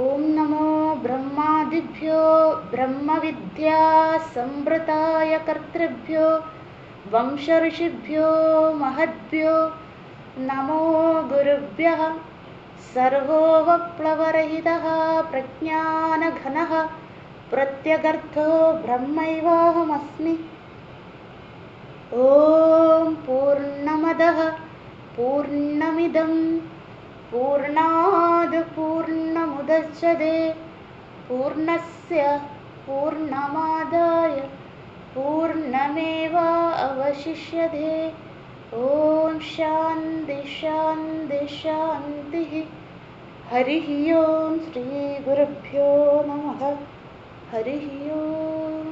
ओम नमो ब्रह्मादिभ्यो ब्रह्मविद्या संवृताय कर्तृभ्यो वंश ऋषिभ्यो महद्भ्यो नमो गुरुभ्यः। सर्वोपप्लवरहितः प्रज्ञानघनः प्रत्यगर्थो ब्रह्मैवाहमस्मि। ओम पूर्णमदः पूर्णमिदं पूर्णाद् पूर्णमुदच्यते पूर्णस्य पूर्णमादाय पूर्णमेवावशिष्यते। ओम शान्ति शान्ति शान्तिः। हरिः ओम श्री गुरुभ्यो नमः। हरिः ओम।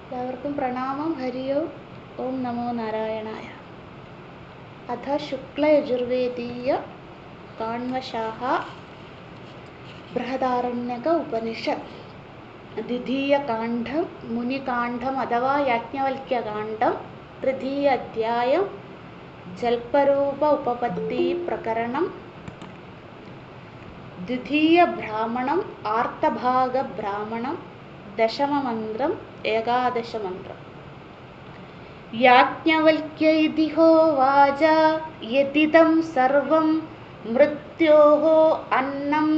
എല്ലാവർക്കും പ്രണാമം. ഹരി ഓം. ഓം നമോ നാരായണായ. അഥ ശുക്ലയജുർവേദീയ കാണ്വശാഹ ബൃഹദാരണ്യക ഉപനിഷത്ത് ദ്വിതീയകാണ്ഡം മുനികാണ്ഡം അഥവാ യാജ്ഞവൽക്യകാണ്ഡം തൃതീയ അധ്യായം ജൽപരൂപ ഉപപത്തി പ്രകരണം ദ്വിതീയ ബ്രാഹ്മണം ആർത്തഭാഗ ബ്രാഹ്മണം ദശമമന്ത്രം ഏകാദശമന്ത്രം. യാജ്ഞവൽക്യ ഇതി ഹോവാച യദിദം സർവം മൃത്യോഃ അന്നം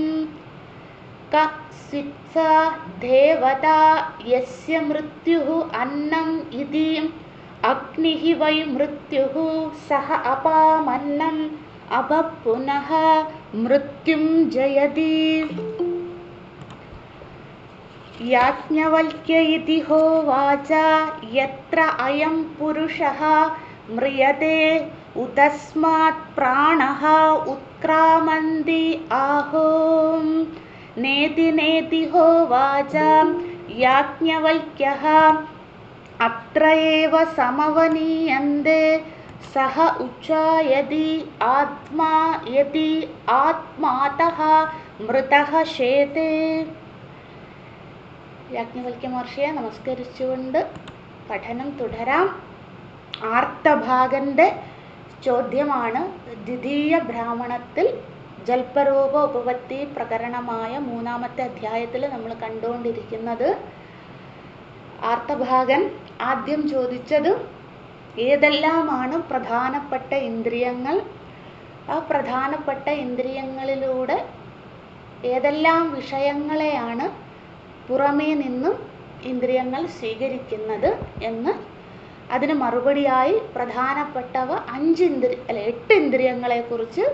കസ്വിത്സ ദേവതാ യസ്യ മൃത്യുഃ അന്നം ഇതി അഗ്നിഃ വൈ മൃത്യുഃ സഹ അപാമന്നം അപ പുനഃ മൃത്യും ജയതി. യാജ്ഞവൽക്യ ഇതി ഹോവാച യത്ര അയം പുരുഷഃ മ്രിയതേ ഉതസ്മാത് പ്രാണഃ ഉത്ക്രാമന്തി ആഹോം നേതി നേതി ഹോവാച യാജ്ഞവൽക്യഃ അത്ര ഏവ സമവനീയന്തേ സഹ ഉച്ചായതി ആത്മാ യതി ആത്മാതഃ മൃതഃ ശേതേ. യാജ്ഞവൽക്യ മഹർഷിയെ നമസ്കരിച്ചുകൊണ്ട് പഠനം തുടരാം. ആർത്തഭാഗന്റെ ചോദ്യമാണ് ദ്വിതീയ ബ്രാഹ്മണത്തിൽ ജൽപരൂപ ഉപപത്തി പ്രകരണമായ മൂന്നാമത്തെ അധ്യായത്തിൽ നമ്മൾ കണ്ടുകൊണ്ടിരിക്കുന്നത്. ആർത്തഭാഗൻ ആദ്യം ചോദിച്ചത് ഏതെല്ലാമാണ് പ്രധാനപ്പെട്ട ഇന്ദ്രിയങ്ങൾ, ആ പ്രധാനപ്പെട്ട ഇന്ദ്രിയങ്ങളിലൂടെ ഏതെല്ലാം വിഷയങ്ങളെയാണ് പുറമേ നിന്നും ഇന്ദ്രിയങ്ങൾ സ്വീകരിക്കുന്നത് എന്ന്. അതിന് മറുപടിയായി പ്രധാനപ്പെട്ടവ 8 ഇന്ദ്രിയങ്ങളെ കുറിച്ച്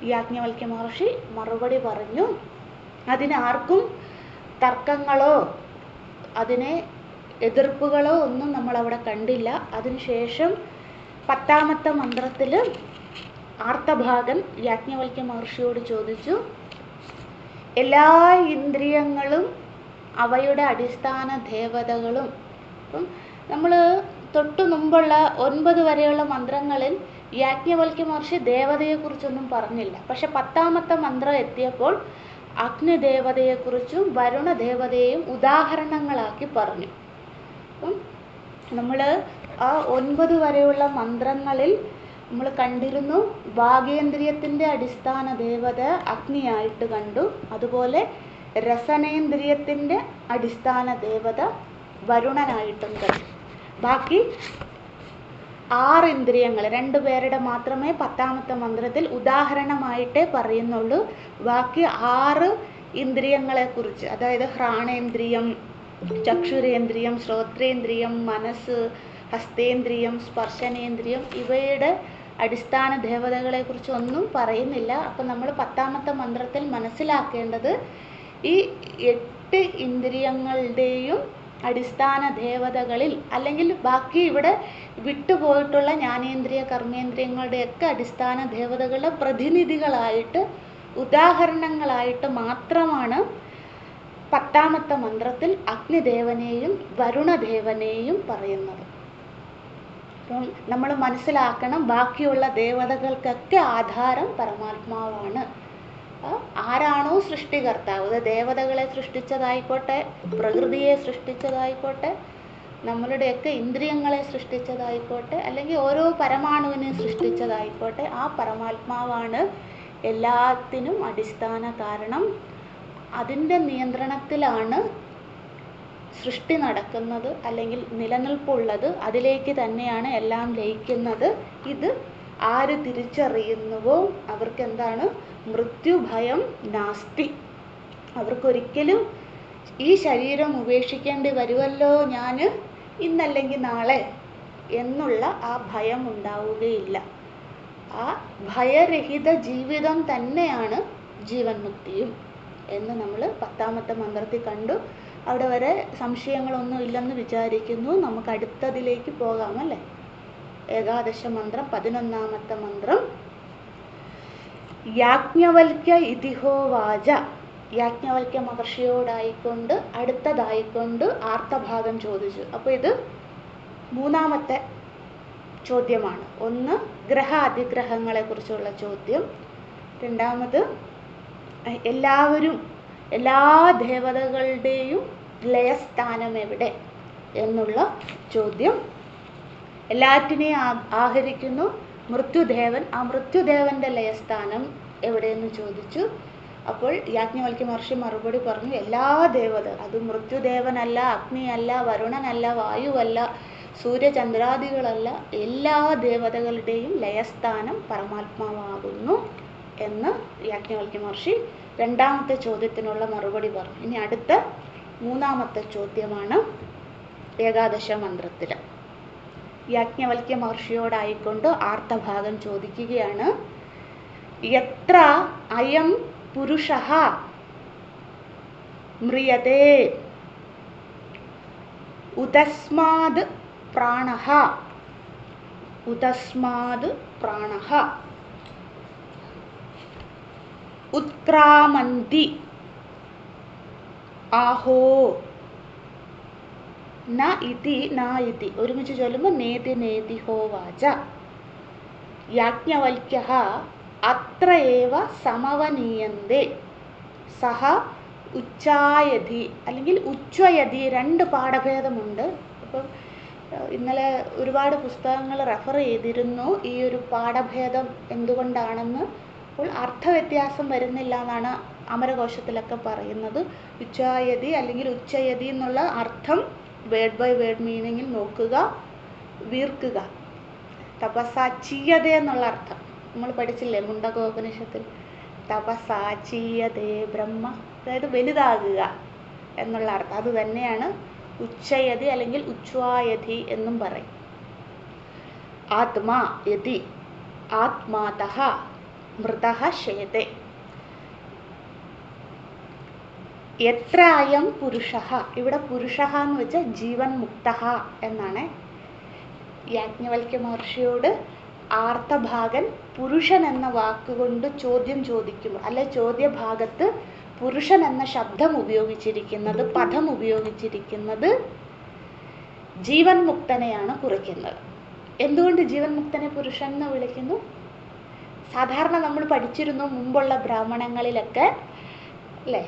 യാജ്ഞവൽക്യ മഹർഷി മറുപടി പറഞ്ഞു. അതിന് ആർക്കും തർക്കങ്ങളോ അതിനെ എതിർപ്പുകളോ ഒന്നും നമ്മൾ അവിടെ കണ്ടില്ല. അതിനുശേഷം 10ാമത്തെ മന്ത്രത്തിൽ ആർത്തഭാഗൻ യാജ്ഞവൽക്യ മഹർഷിയോട് ചോദിച്ചു, എല്ലാ ഇന്ദ്രിയങ്ങളും അവയുടെ അടിസ്ഥാന ദേവതകളും. അപ്പം നമ്മൾ തൊട്ടു മുമ്പുള്ള 9 വരെയുള്ള മന്ത്രങ്ങളിൽ യാജ്ഞവൽക്യ മഹർഷി ദേവതയെക്കുറിച്ചൊന്നും പറഞ്ഞില്ല. പക്ഷെ 10ാമത്തെ മന്ത്രം എത്തിയപ്പോൾ അഗ്നിദേവതയെക്കുറിച്ചും വരുണദേവതയെയും ഉദാഹരണങ്ങളാക്കി പറഞ്ഞു. അപ്പം നമ്മൾ ആ 9 വരെയുള്ള മന്ത്രങ്ങളിൽ നമ്മൾ കണ്ടിരുന്നു വാഗേന്ദ്രിയത്തിൻ്റെ അടിസ്ഥാന ദേവത അഗ്നിയായിട്ട് കണ്ടു. അതുപോലെ രസനേന്ദ്രിയത്തിൻ്റെ അടിസ്ഥാന ദേവത വരുണനായിട്ടും കണ്ടു. ബാക്കി 6 ഇന്ദ്രിയങ്ങൾ 2 പേരുടെ മാത്രമേ 10ാമത്തെ മന്ത്രത്തിൽ ഉദാഹരണമായിട്ടേ പറയുന്നുള്ളൂ. ബാക്കി 6 ഇന്ദ്രിയങ്ങളെക്കുറിച്ച്, അതായത് ഘ്രാണേന്ദ്രിയം, ചക്ഷുരേന്ദ്രിയം, ശ്രോത്രേന്ദ്രിയം, മനസ്സ്, ഹസ്തേന്ദ്രിയം, സ്പർശനേന്ദ്രിയം, ഇവയുടെ അടിസ്ഥാന ദേവതകളെക്കുറിച്ച് ഒന്നും പറയുന്നില്ല. അപ്പം നമ്മൾ 10ാമത്തെ മന്ത്രത്തിൽ മനസ്സിലാക്കേണ്ടത് ഈ 8 ഇന്ദ്രിയങ്ങളുടെയും അടിസ്ഥാന ദേവതകളിൽ, അല്ലെങ്കിൽ ബാക്കി ഇവിടെ വിട്ടുപോയിട്ടുള്ള ജ്ഞാനേന്ദ്രിയ കർമ്മേന്ദ്രിയങ്ങളുടെയൊക്കെ അടിസ്ഥാന ദേവതകളുടെ പ്രതിനിധികളായിട്ട് ഉദാഹരണങ്ങളായിട്ട് മാത്രമാണ് 10ാമത്തെ മന്ത്രത്തിൽ അഗ്നിദേവനെയും വരുണദേവനെയും പറയുന്നത്. അപ്പം നമ്മൾ മനസ്സിലാക്കണം, ബാക്കിയുള്ള ദേവതകൾക്കൊക്കെ ആധാരം പരമാത്മാവാണ്. ആരാണോ സൃഷ്ടികർത്താവ്, ദേവതകളെ സൃഷ്ടിച്ചതായിക്കോട്ടെ, പ്രകൃതിയെ സൃഷ്ടിച്ചതായിക്കോട്ടെ, നമ്മളുടെയൊക്കെ ഇന്ദ്രിയങ്ങളെ സൃഷ്ടിച്ചതായിക്കോട്ടെ, അല്ലെങ്കിൽ ഓരോ പരമാണുവിനെ സൃഷ്ടിച്ചതായിക്കോട്ടെ, ആ പരമാത്മാവാണ് എല്ലാത്തിനും അടിസ്ഥാന കാരണം. അതിൻ്റെ നിയന്ത്രണത്തിലാണ് സൃഷ്ടി നടക്കുന്നത്, അല്ലെങ്കിൽ നിലനിൽപ്പുള്ളത്. അതിലേക്ക് തന്നെയാണ് എല്ലാം ലയിക്കുന്നത്. ഇത് ആര് തിരിച്ചറിയുന്നുവോ അവർക്ക് എന്താണ്? മൃത്യുഭയം നാസ്തി. അവർക്കൊരിക്കലും ഈ ശരീരം ഉപേക്ഷിക്കേണ്ടി വരുമല്ലോ ഞാൻ ഇന്നല്ലെങ്കിൽ നാളെ എന്നുള്ള ആ ഭയം ഉണ്ടാവുകയില്ല. ആ ഭയരഹിത ജീവിതം തന്നെയാണ് ജീവൻ മുക്തിയും എന്ന് നമ്മൾ 10ാമത്തെ മന്ത്രത്തിൽ കണ്ടു. അവിടെ വരെ സംശയങ്ങളൊന്നും ഇല്ലെന്ന് വിചാരിക്കുന്നു. നമുക്ക് അടുത്തതിലേക്ക് പോകാമല്ലേ? ഏകാദശ മന്ത്രം 11ാമത്തെ മന്ത്രം. യാജ്ഞവൽക്യ ഇതിഹോവാച. യാജ്ഞവൽക്യ മഹർഷിയോടായിക്കൊണ്ട് അടുത്തതായിക്കൊണ്ട് ആർത്തഭാഗം ചോദിച്ചു. അപ്പോൾ ഇത് 3ാമത്തെ ചോദ്യമാണ്. ഒന്ന് ഗ്രഹ അതിഗ്രഹങ്ങളെ കുറിച്ചുള്ള ചോദ്യം. രണ്ടാമത് എല്ലാവരും എല്ലാ ദേവതകളുടെയും ലയസ്ഥാനം എവിടെ എന്നുള്ള ചോദ്യം. എല്ലാറ്റിനെയും ആഹരിക്കുന്നു മൃത്യുദേവൻ. ആ മൃത്യുദേവൻ്റെ ലയസ്ഥാനം എവിടെയെന്ന് ചോദിച്ചു. അപ്പോൾ യാജ്ഞവൽക്യ മഹർഷി മറുപടി പറഞ്ഞു, എല്ലാ ദേവത, അത് മൃത്യുദേവനല്ല, അഗ്നിയല്ല, വരുണനല്ല, വായുവല്ല, സൂര്യചന്ദ്രാദികളല്ല, എല്ലാ ദേവതകളുടെയും ലയസ്ഥാനം പരമാത്മാവാകുന്നു എന്ന് യാജ്ഞവൽക്യ മഹർഷി 2ാമത്തെ ചോദ്യത്തിനുള്ള മറുപടി പറഞ്ഞു. ഇനി അടുത്ത 3ാമത്തെ ചോദ്യമാണ് ഏകാദശ മന്ത്രത്തിൽ. യാജ്ഞവൽക്യ മഹർഷിയോടായിക്കൊണ്ട് ആർത്തഭാഗം ചോദിക്കുകയാണ്. യത്ര അയം പുരുഷഃ മ്രിയതേ ഉതസ്മാദ് പ്രാണഃ ഉത്ക്രാമന്തി ആഹോ ന ഇതി. ഒരുമിച്ച് ചൊല്ലുമ്പോൾ നേതി നേതി ഹോവാച. യാജ്ഞവൽക്യഃ അത്ര ഏവ സമവനീയന്തേ സഹ ഉച്ചായതി അല്ലെങ്കിൽ ഉച്ഛയതി. 2 പാഠഭേദമുണ്ട്. അപ്പം ഇന്നലെ ഒരുപാട് പുസ്തകങ്ങൾ റെഫർ ചെയ്തിരുന്നു ഈ ഒരു പാഠഭേദം എന്തുകൊണ്ടാണെന്ന്. അപ്പോൾ അർത്ഥവ്യത്യാസം വരുന്നില്ല എന്നാണ് അമരകോശത്തിലൊക്കെ പറയുന്നത്. ഉച്ചായതി അല്ലെങ്കിൽ ഉച്ചയതി എന്നുള്ള അർത്ഥം വേർഡ് ബൈ വേർഡ് മീനിങ്ങിൽ നോക്കുക, വീർക്കുക. തപസാചീയതേ എന്നുള്ള അർത്ഥം നമ്മൾ പഠിച്ചില്ലേ മുണ്ടകോപനിഷത്തിൽ? തപസാചീയതേ ബ്രഹ്മ, അതായത് വലുതാകുക എന്നുള്ള അർത്ഥം. അത് തന്നെയാണ് ഉച്ചയതി അല്ലെങ്കിൽ ഉച്ഛ്വായതി എന്നും പറയും. ആത്മാ യതി ആത്മാതഃ മൃതഃ ശേതേ. എത്ര അയം പുരുഷഃ. ഇവിടെ പുരുഷഃ എന്ന് വെച്ചാൽ ജീവൻ മുക്തഃ എന്നാണ്. യാജ്ഞവൽക്യ മഹർഷിയോട് ആർത്തഭാഗൻ പുരുഷൻ എന്ന വാക്കുകൊണ്ട് ചോദ്യം ചോദിക്കുമ്പോൾ, അല്ലെ ചോദ്യഭാഗത്ത് പുരുഷൻ എന്ന ശബ്ദം ഉപയോഗിച്ചിരിക്കുന്നത്, പദം ഉപയോഗിച്ചിരിക്കുന്നത് ജീവൻ മുക്തനെയാണ് കുറിക്കുന്നത്. എന്തുകൊണ്ട് ജീവൻ മുക്തനെ പുരുഷൻ എന്ന് വിളിക്കുന്നു? സാധാരണ നമ്മൾ പഠിച്ചിരുന്നു മുമ്പുള്ള ബ്രാഹ്മണങ്ങളിലൊക്കെ അല്ലേ,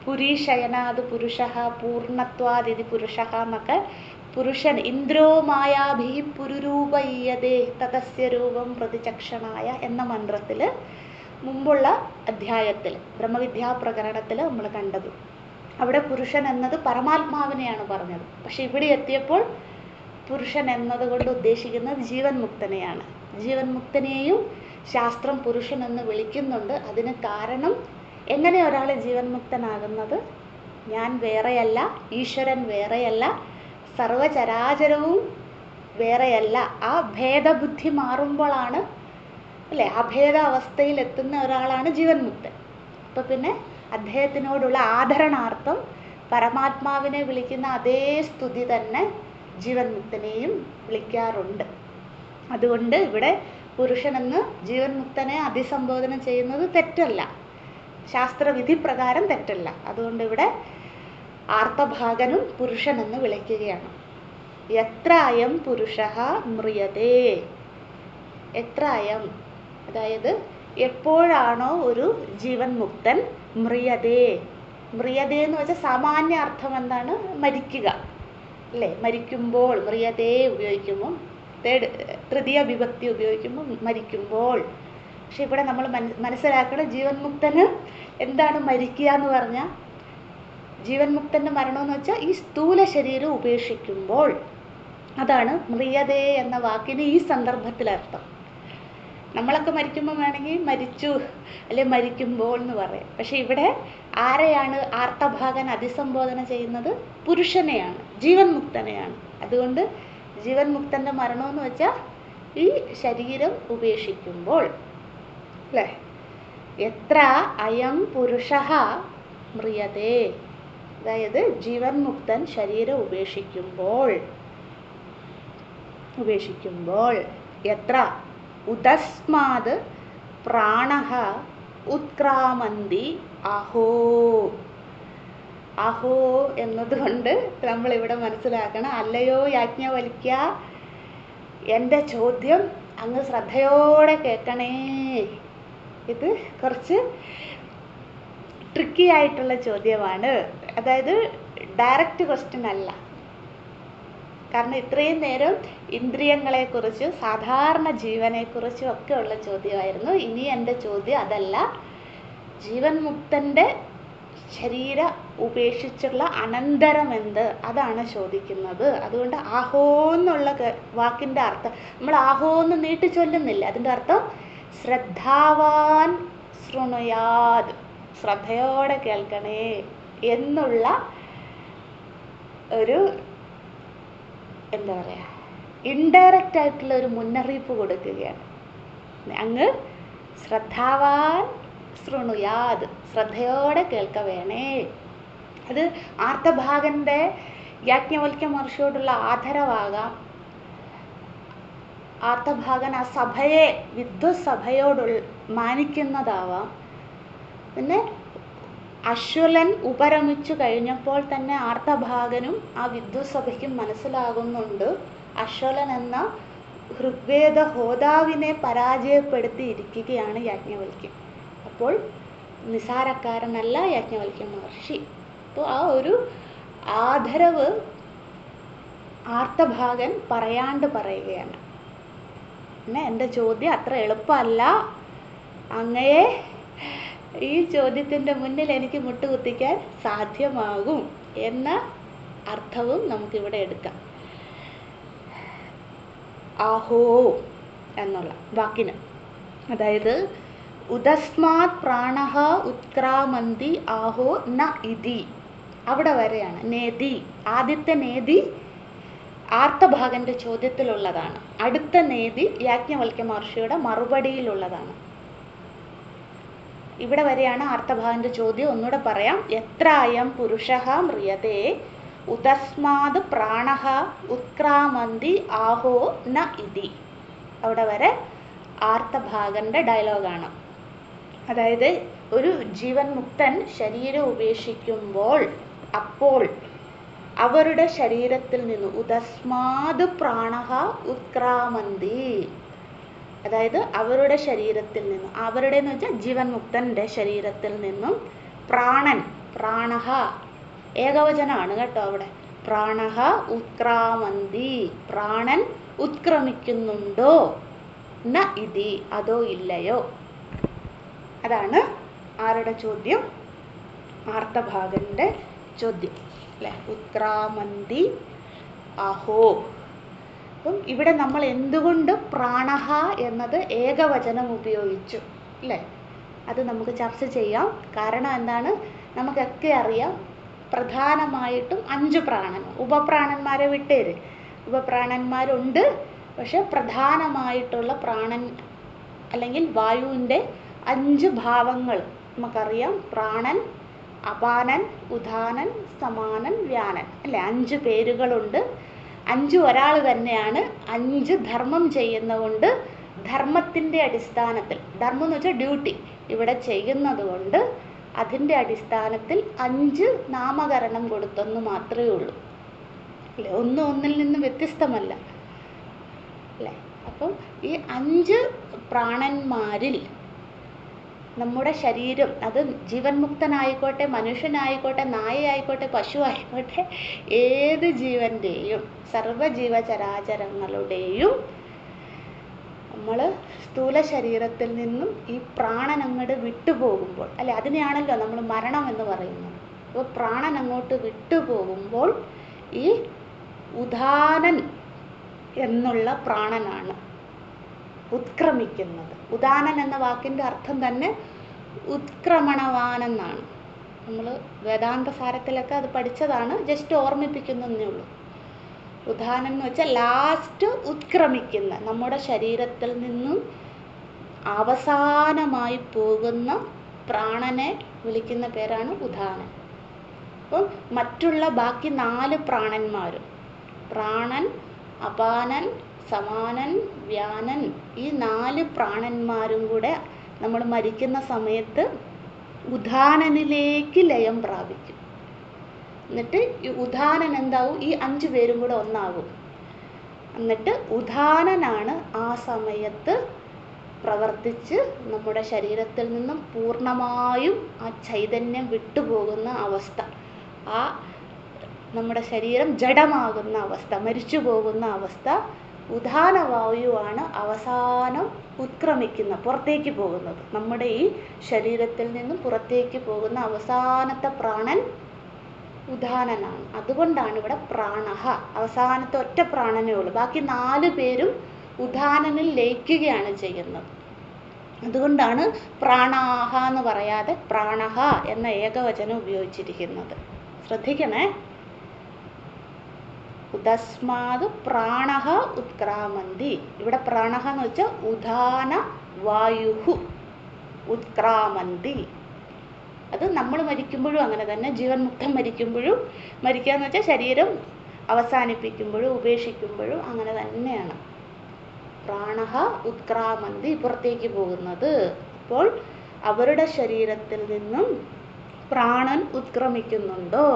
പുരീശയനാത് പുരുഷഃ പൂർണ്ണത്വാദിതി പുരുഷഃ എന്നൊക്കെ. പുരുഷൻ ഇന്ദ്രോ മായാഭി പുരുരൂപയ്യതേ തതസ്യ രൂപം പ്രതിചക്ഷണായ എന്ന മന്ത്രത്തിൽ മുമ്പുള്ള അധ്യായത്തിൽ ബ്രഹ്മവിദ്യാപ്രകരണത്തിൽ നമ്മൾ കണ്ടത്. അവിടെ പുരുഷൻ എന്നത് പരമാത്മാവിനെയാണ് പറഞ്ഞത്. പക്ഷെ ഇവിടെ എത്തിയപ്പോൾ പുരുഷൻ എന്നതുകൊണ്ട് ഉദ്ദേശിക്കുന്നത് ജീവൻ മുക്തനെയാണ്. ജീവൻ മുക്തനെയും ശാസ്ത്രം പുരുഷൻ എന്ന് വിളിക്കുന്നുണ്ട്. അതിന് കാരണം, എങ്ങനെ ഒരാൾ ജീവൻ മുക്തനാകുന്നത്? ഞാൻ വേറെയല്ല, ഈശ്വരൻ വേറെയല്ല, സർവചരാചരവും വേറെയല്ല. ആ ഭേദബുദ്ധി മാറുമ്പോഴാണ് അല്ലേ, അഭേദ അവസ്ഥയിൽ എത്തുന്ന ഒരാളാണ് ജീവൻ മുക്തൻ. അപ്പം പിന്നെ അദ്ദേഹത്തിനോടുള്ള ആദരണാർത്ഥം പരമാത്മാവിനെ വിളിക്കുന്ന അതേ സ്തുതി തന്നെ ജീവൻ മുക്തനെയും വിളിക്കാറുണ്ട്. അതുകൊണ്ട് ഇവിടെ പുരുഷനെന്ന് ജീവൻ മുക്തനെ അഭിസംബോധന ചെയ്യുന്നത് തെറ്റല്ല, ശാസ്ത്രവിധി പ്രകാരം തെറ്റല്ല. അതുകൊണ്ട് ഇവിടെ ആർത്തഭാഗനും പുരുഷനെന്ന് വിളിക്കുകയാണ്. എത്ര അയം പുരുഷഃ മ്രിയതേ. എത്ര അയം, അതായത് എപ്പോഴാണോ ഒരു ജീവൻ മുക്തൻ മ്രിയതേ. മ്രിയതേ എന്ന് വെച്ചാൽ സാമാന്യ അർത്ഥം എന്താണ്? മരിക്കുക അല്ലേ. മരിക്കുമ്പോൾ മ്രിയതേ ഉപയോഗിക്കുമ്പോൾ, തൃതീയ വിഭക്തി ഉപയോഗിക്കുമ്പോൾ മരിക്കുമ്പോൾ. പക്ഷെ ഇവിടെ നമ്മൾ മനസ്സിലാക്കണം, ജീവൻ മുക്തന് എന്താണ് മരിക്കുക എന്ന് പറഞ്ഞാൽ, ജീവൻ മുക്തന്റെ മരണം എന്ന് വെച്ചാൽ ഈ സ്ഥൂല ശരീരം ഉപേക്ഷിക്കുമ്പോൾ. അതാണ് മ്രിയതേ എന്ന വാക്കിന് ഈ സന്ദർഭത്തിൽ അർത്ഥം. നമ്മളൊക്കെ മരിക്കുമ്പോൾ വേണമെങ്കിൽ മരിച്ചു അല്ലെ മരിക്കുമ്പോൾ എന്ന് പറയാം. പക്ഷെ ഇവിടെ ആരെയാണ് ആർത്തഭാഗൻ അഭിസംബോധന ചെയ്യുന്നത്? പുരുഷനെയാണ്, ജീവൻ മുക്തനെയാണ്. അതുകൊണ്ട് ജീവൻ മുക്തന്റെ മരണം എന്ന് വെച്ചാൽ ഈ ശരീരം ഉപേക്ഷിക്കുമ്പോൾ അല്ലേ. എത്ര അയം പുരുഷ മ്രിയതേ, അതായത് ജീവൻ മുക്തൻ ശരീരം ഉപേക്ഷിക്കുമ്പോൾ എത്ര ഉദസ്മാത് പ്രാണഃ ഉത്ക്രാമന്തി അഹോ. അഹോ എന്നതുകൊണ്ട് നമ്മളിവിടെ മനസ്സിലാക്കണം, അല്ലയോ യാജ്ഞവൽക്യ, എൻ്റെ ചോദ്യം അങ്ങ് ശ്രദ്ധയോടെ കേൾക്കണേ. ഇത് കുറച്ച് ട്രിക്കി ആയിട്ടുള്ള ചോദ്യമാണ്. അതായത് ഡയറക്റ്റ് ക്വസ്റ്റ്യൻ അല്ല. കാരണം ഇത്രയും നേരം ഇന്ദ്രിയങ്ങളെക്കുറിച്ച്, സാധാരണ ജീവനെക്കുറിച്ചും ഒക്കെ ഉള്ള ചോദ്യമായിരുന്നു. ഇനി എൻ്റെ ചോദ്യം അതല്ല, ജീവൻ മുക്തൻ്റെ ശരീര ഉപേക്ഷിച്ചുള്ള അനന്തരം എന്ത്, അതാണ് ചോദിക്കുന്നത്. അതുകൊണ്ട് ആഹോ എന്നുള്ള വാക്കിൻ്റെ അർത്ഥം നമ്മൾ ആഹോ എന്ന് നീട്ടി ചൊല്ലുന്നില്ല. അതിൻ്റെ അർത്ഥം ശ്രദ്ധാവാൻ ശൃണുയാത്, ശ്രദ്ധയോടെ കേൾക്കണേ എന്നുള്ള ഒരു എന്താ പറയുക, ഇൻഡയറക്റ്റ് ആയിട്ടുള്ള ഒരു മുന്നറിയിപ്പ് കൊടുക്കുകയാണ്. അങ്ങ് ശ്രദ്ധാവാൻ ശൃണുയാത്, ശ്രദ്ധയോടെ കേൾക്ക വേണേ. അത് ആർത്തഭാഗന്റെ യാജ്ഞവൽക്യ മഹർഷിയോടുള്ള ആദരവാകാം. ആർത്തഭാഗൻ ആ സഭയെ, വിദ്വത്സഭയോടുള്ള മാനിക്കുന്നതാവാം. പിന്നെ അശ്വലൻ ഉപരമിച്ചു കഴിഞ്ഞപ്പോൾ തന്നെ ആർത്തഭാഗനും ആ വിദ്വത്സഭയ്ക്കും മനസ്സിലാകുന്നുണ്ട്, അശ്വലൻ എന്ന ഋഗ്വേദ ഹോതാവിനെ പരാജയപ്പെടുത്തിയിരിക്കുകയാണ് യാജ്ഞവൽക്യൻ. അപ്പോൾ നിസാരക്കാരനല്ല യാജ്ഞവൽക്യ മഹർഷി. അപ്പോൾ ആ ഒരു ആദരവ് ആർത്തഭാഗൻ പറയാണ്ട് പറയുകയാണ്. പിന്നെ എൻ്റെ ചോദ്യം അത്ര എളുപ്പമല്ല, അങ്ങയെ ഈ ചോദ്യത്തിൻ്റെ മുന്നിൽ എനിക്ക് മുട്ടുകുത്തിക്കാൻ സാധ്യമാകും എന്ന അർത്ഥവും നമുക്കിവിടെ എടുക്കാം. ആഹോ എന്നുള്ള വാക്കിന്, അതായത് ഉദസ്മാത് പ്രാണഃ ഉത്ക്രാമന്തി ആഹോ ന ഇതി, അവിടെ വരെയാണ്. നേതി, ആദ്യത്തെ നേതി ആർത്തഭാഗന്റെ ചോദ്യത്തിലുള്ളതാണ്. അടുത്ത നേതി യാജ്ഞവൽക്യ മഹർഷിയുടെ മറുപടിയിലുള്ളതാണ്. ഇവിടെ വരെയാണ് ആർത്തഭാഗന്റെ ചോദ്യം. ഒന്നുകൂടെ പറയാം. എത്ര അയം പുരുഷഃ മ്രിയതേ ഉദസ്മാത് പ്രാണഃ ഉത്ക്രാമന്തി ആഹോ ന ഇതി. അവിടെ വരെ ആർത്തഭാഗന്റെ ഡയലോഗാണ്. അതായത് ഒരു ജീവൻ മുക്തൻ ശരീരം ഉപേക്ഷിക്കുമ്പോൾ, അപ്പോൾ അവരുടെ ശരീരത്തിൽ നിന്ന് ഉദസ്മാത് പ്രാണഃ ഉത്ക്രാമന്തി, അതായത് അവരുടെ ശരീരത്തിൽ നിന്നും, അവരുടെ എന്ന് വെച്ചാൽ ജീവൻ മുക്തന്റെ ശരീരത്തിൽ നിന്നും പ്രാണൻ, പ്രാണഃ ഏകവചനമാണ് കേട്ടോ അവിടെ, പ്രാണഃ ഉത്ക്രാമന്തി, പ്രാണൻ ഉത്ക്രമിക്കുന്നുണ്ടോ, ന ഇതി അതോ ഇല്ലയോ. അതാണ് ആരുടെ ചോദ്യം? ആർത്തഭാഗന്റെ ചോദ്യം അല്ലെ. ഉത്ക്രാമന്തി അഹോ. അപ്പം ഇവിടെ നമ്മൾ എന്തുകൊണ്ട് പ്രാണഃ എന്നത് ഏകവചനം ഉപയോഗിച്ചു അല്ലേ, അത് നമുക്ക് ചർച്ച ചെയ്യാം. കാരണം എന്താണ്, നമുക്കൊക്കെ അറിയാം പ്രധാനമായിട്ടും 5 പ്രാണൻ, ഉപപ്രാണന്മാരെ വിട്ടേര്, ഉപപ്രാണന്മാരുണ്ട്. പക്ഷെ പ്രധാനമായിട്ടുള്ള പ്രാണൻ അല്ലെങ്കിൽ വായുവിൻ്റെ 5 ഭാവങ്ങൾ നമുക്കറിയാം. പ്രാണൻ, അപാനൻ, ഉദാനൻ, സമാനൻ, വ്യാനൻ അല്ലെ, 5 പേരുകളുണ്ട്. 5 ഒരാൾ തന്നെയാണ്. 5 ധർമ്മം ചെയ്യുന്നതുകൊണ്ട് ധർമ്മത്തിൻ്റെ അടിസ്ഥാനത്തിൽ, ധർമ്മം എന്ന് വെച്ചാൽ ഡ്യൂട്ടി ഇവിടെ ചെയ്യുന്നത് കൊണ്ട് അതിൻ്റെ അടിസ്ഥാനത്തിൽ 5 നാമകരണം കൊടുത്തെന്ന് മാത്രമേ ഉള്ളൂ അല്ലേ. ഒന്നിൽ നിന്ന് വ്യത്യസ്തമല്ല അല്ലേ. അപ്പം ഈ 5 പ്രാണന്മാരിൽ നമ്മുടെ ശരീരം, അത് ജീവൻ മുക്തനായിക്കോട്ടെ, മനുഷ്യനായിക്കോട്ടെ, നായയായിക്കോട്ടെ, പശു ആയിക്കോട്ടെ, ഏത് ജീവൻ്റെയും സർവ്വജീവചരാചരങ്ങളുടെയും നമ്മൾ സ്ഥൂല ശരീരത്തിൽ നിന്നും ഈ പ്രാണൻ അങ്ങോട്ട് വിട്ടുപോകുമ്പോൾ, അല്ലെ, അതിനെയാണല്ലോ നമ്മൾ മരണം എന്ന് പറയുന്നത്. അപ്പോൾ പ്രാണൻ അങ്ങോട്ട് വിട്ടുപോകുമ്പോൾ ഈ ഉദാനൻ എന്നുള്ള പ്രാണനാണ് ഉത്ക്രമിക്കുന്നത്. ഉദാനൻ എന്ന വാക്കിൻ്റെ അർത്ഥം തന്നെ ഉത്ക്രമണവാൻ എന്നാണ്. നമ്മൾ വേദാന്ത സാരത്തിലൊക്കെ അത് പഠിച്ചതാണ്, ജസ്റ്റ് ഓർമ്മിപ്പിക്കുന്നതേ ഉള്ളൂ. ഉദാനൻ എന്ന് വെച്ചാൽ ലാസ്റ്റ് ഉത്ക്രമിക്കുന്ന, നമ്മുടെ ശരീരത്തിൽ നിന്നും അവസാനമായി പോകുന്ന പ്രാണനെ വിളിക്കുന്ന പേരാണ് ഉദാനൻ. അപ്പം മറ്റുള്ള ബാക്കി 4 പ്രാണന്മാരും, പ്രാണൻ, അപാനൻ, സമാനൻ, വ്യാനൻ, ഈ 4 പ്രാണന്മാരും കൂടെ നമ്മൾ മരിക്കുന്ന സമയത്ത് ഉദാനനിലേക്ക് ലയം പ്രാപിക്കും. എന്നിട്ട് ഈ ഉദാനൻ എന്താവും, ഈ 5 പേരും കൂടെ ഒന്നാകും. എന്നിട്ട് ഉദാനനാണ് ആ സമയത്ത് പ്രവർത്തിച്ച് നമ്മുടെ ശരീരത്തിൽ നിന്നും പൂർണ്ണമായും ആ ചൈതന്യം വിട്ടുപോകുന്ന അവസ്ഥ, ആ നമ്മുടെ ശരീരം ജഡമാകുന്ന അവസ്ഥ, മരിച്ചു പോകുന്ന അവസ്ഥ. ഉദാനവായുവാണ് അവസാനം ഉത്ക്രമിക്കുന്ന, പുറത്തേക്ക് പോകുന്നത്. നമ്മുടെ ഈ ശരീരത്തിൽ നിന്നും പുറത്തേക്ക് പോകുന്ന അവസാനത്തെ പ്രാണൻ ഉദാനനാണ്. അതുകൊണ്ടാണ് ഇവിടെ പ്രാണഹ, അവസാനത്തെ ഒറ്റ പ്രാണനേ ഉള്ളൂ. ബാക്കി 4 പേരും ഉദാനനിൽ ലയിക്കുകയാണ് ചെയ്യുന്നത്. അതുകൊണ്ടാണ് പ്രാണാഹ എന്ന് പറയാതെ പ്രാണഹ എന്ന ഏകവചനം ഉപയോഗിച്ചിരിക്കുന്നത്. ശ്രദ്ധിക്കണേ. ഉദസ്മാത് പ്രാണഹ ഉത്ക്രാമന്തി. ഇവിടെ പ്രാണഹ എന്ന് വെച്ചാൽ ഉദാന വായുഹു ഉത്ക്രാമന്തി. അത് നമ്മൾ മരിക്കുമ്പോഴും അങ്ങനെ തന്നെ, ജീവൻ മുക്തം മരിക്കുമ്പോഴും, മരിക്കുക എന്ന് വെച്ചാൽ ശരീരം അവസാനിപ്പിക്കുമ്പോഴും ഉപേക്ഷിക്കുമ്പോഴും അങ്ങനെ തന്നെയാണ്. പ്രാണഹ ഉത്ക്രാമന്തി, പുറത്തേക്ക് പോകുന്നത്. അപ്പോൾ അവരുടെ ശരീരത്തിൽ നിന്നും പ്രാണൻ ഉത്ക്രമിക്കുന്നുണ്ടോ?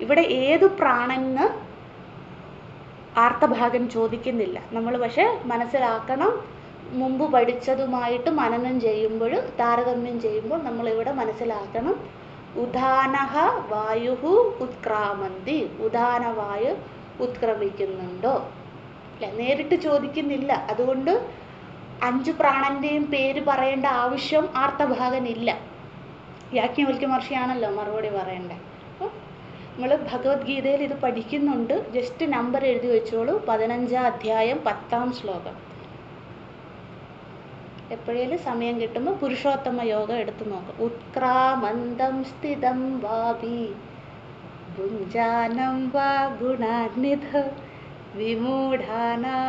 ഇവിടെ ഏതു പ്രാണന് ആർത്തഭാഗൻ ചോദിക്കുന്നില്ല. നമ്മൾ പക്ഷെ മനസ്സിലാക്കണം, മുമ്പ് പഠിച്ചതുമായിട്ട് മനനം ചെയ്യുമ്പോൾ, താരതമ്യം ചെയ്യുമ്പോൾ നമ്മളിവിടെ മനസ്സിലാക്കണം, ഉദാനഹ വായുഹു ഉത്ക്രാമന്തി, ഉദാനവായു ഉത്ക്രമിക്കുന്നുണ്ടോ? അല്ല, നേരിട്ട് ചോദിക്കുന്നില്ല. അതുകൊണ്ട് 5 പ്രാണന്റെയും പേര് പറയേണ്ട ആവശ്യം ആർത്തഭാഗനില്ല. യാജ്ഞവൽക്യ മഹർഷിയാണല്ലോ മറുപടി പറയണ്ടേ. നമ്മൾ ഭഗവത്ഗീതയിൽ ഇത് പഠിക്കുന്നുണ്ട്. ജസ്റ്റ് നമ്പർ എഴുതി വെച്ചോളൂ. 15-ാം അധ്യായം 10-ാം ശ്ലോകം. എപ്പോഴേലും സമയം കിട്ടുമ്പോൾ പുരുഷോത്തമ യോഗം എടുത്തു നോക്കാം. ഉത്ക്രാമന്തം സ്ഥിതം വാപി ഭുഞ്ജാനം വാ ഗുണാന്വിധ വിമൂഢാനാനുപശ്യന്തി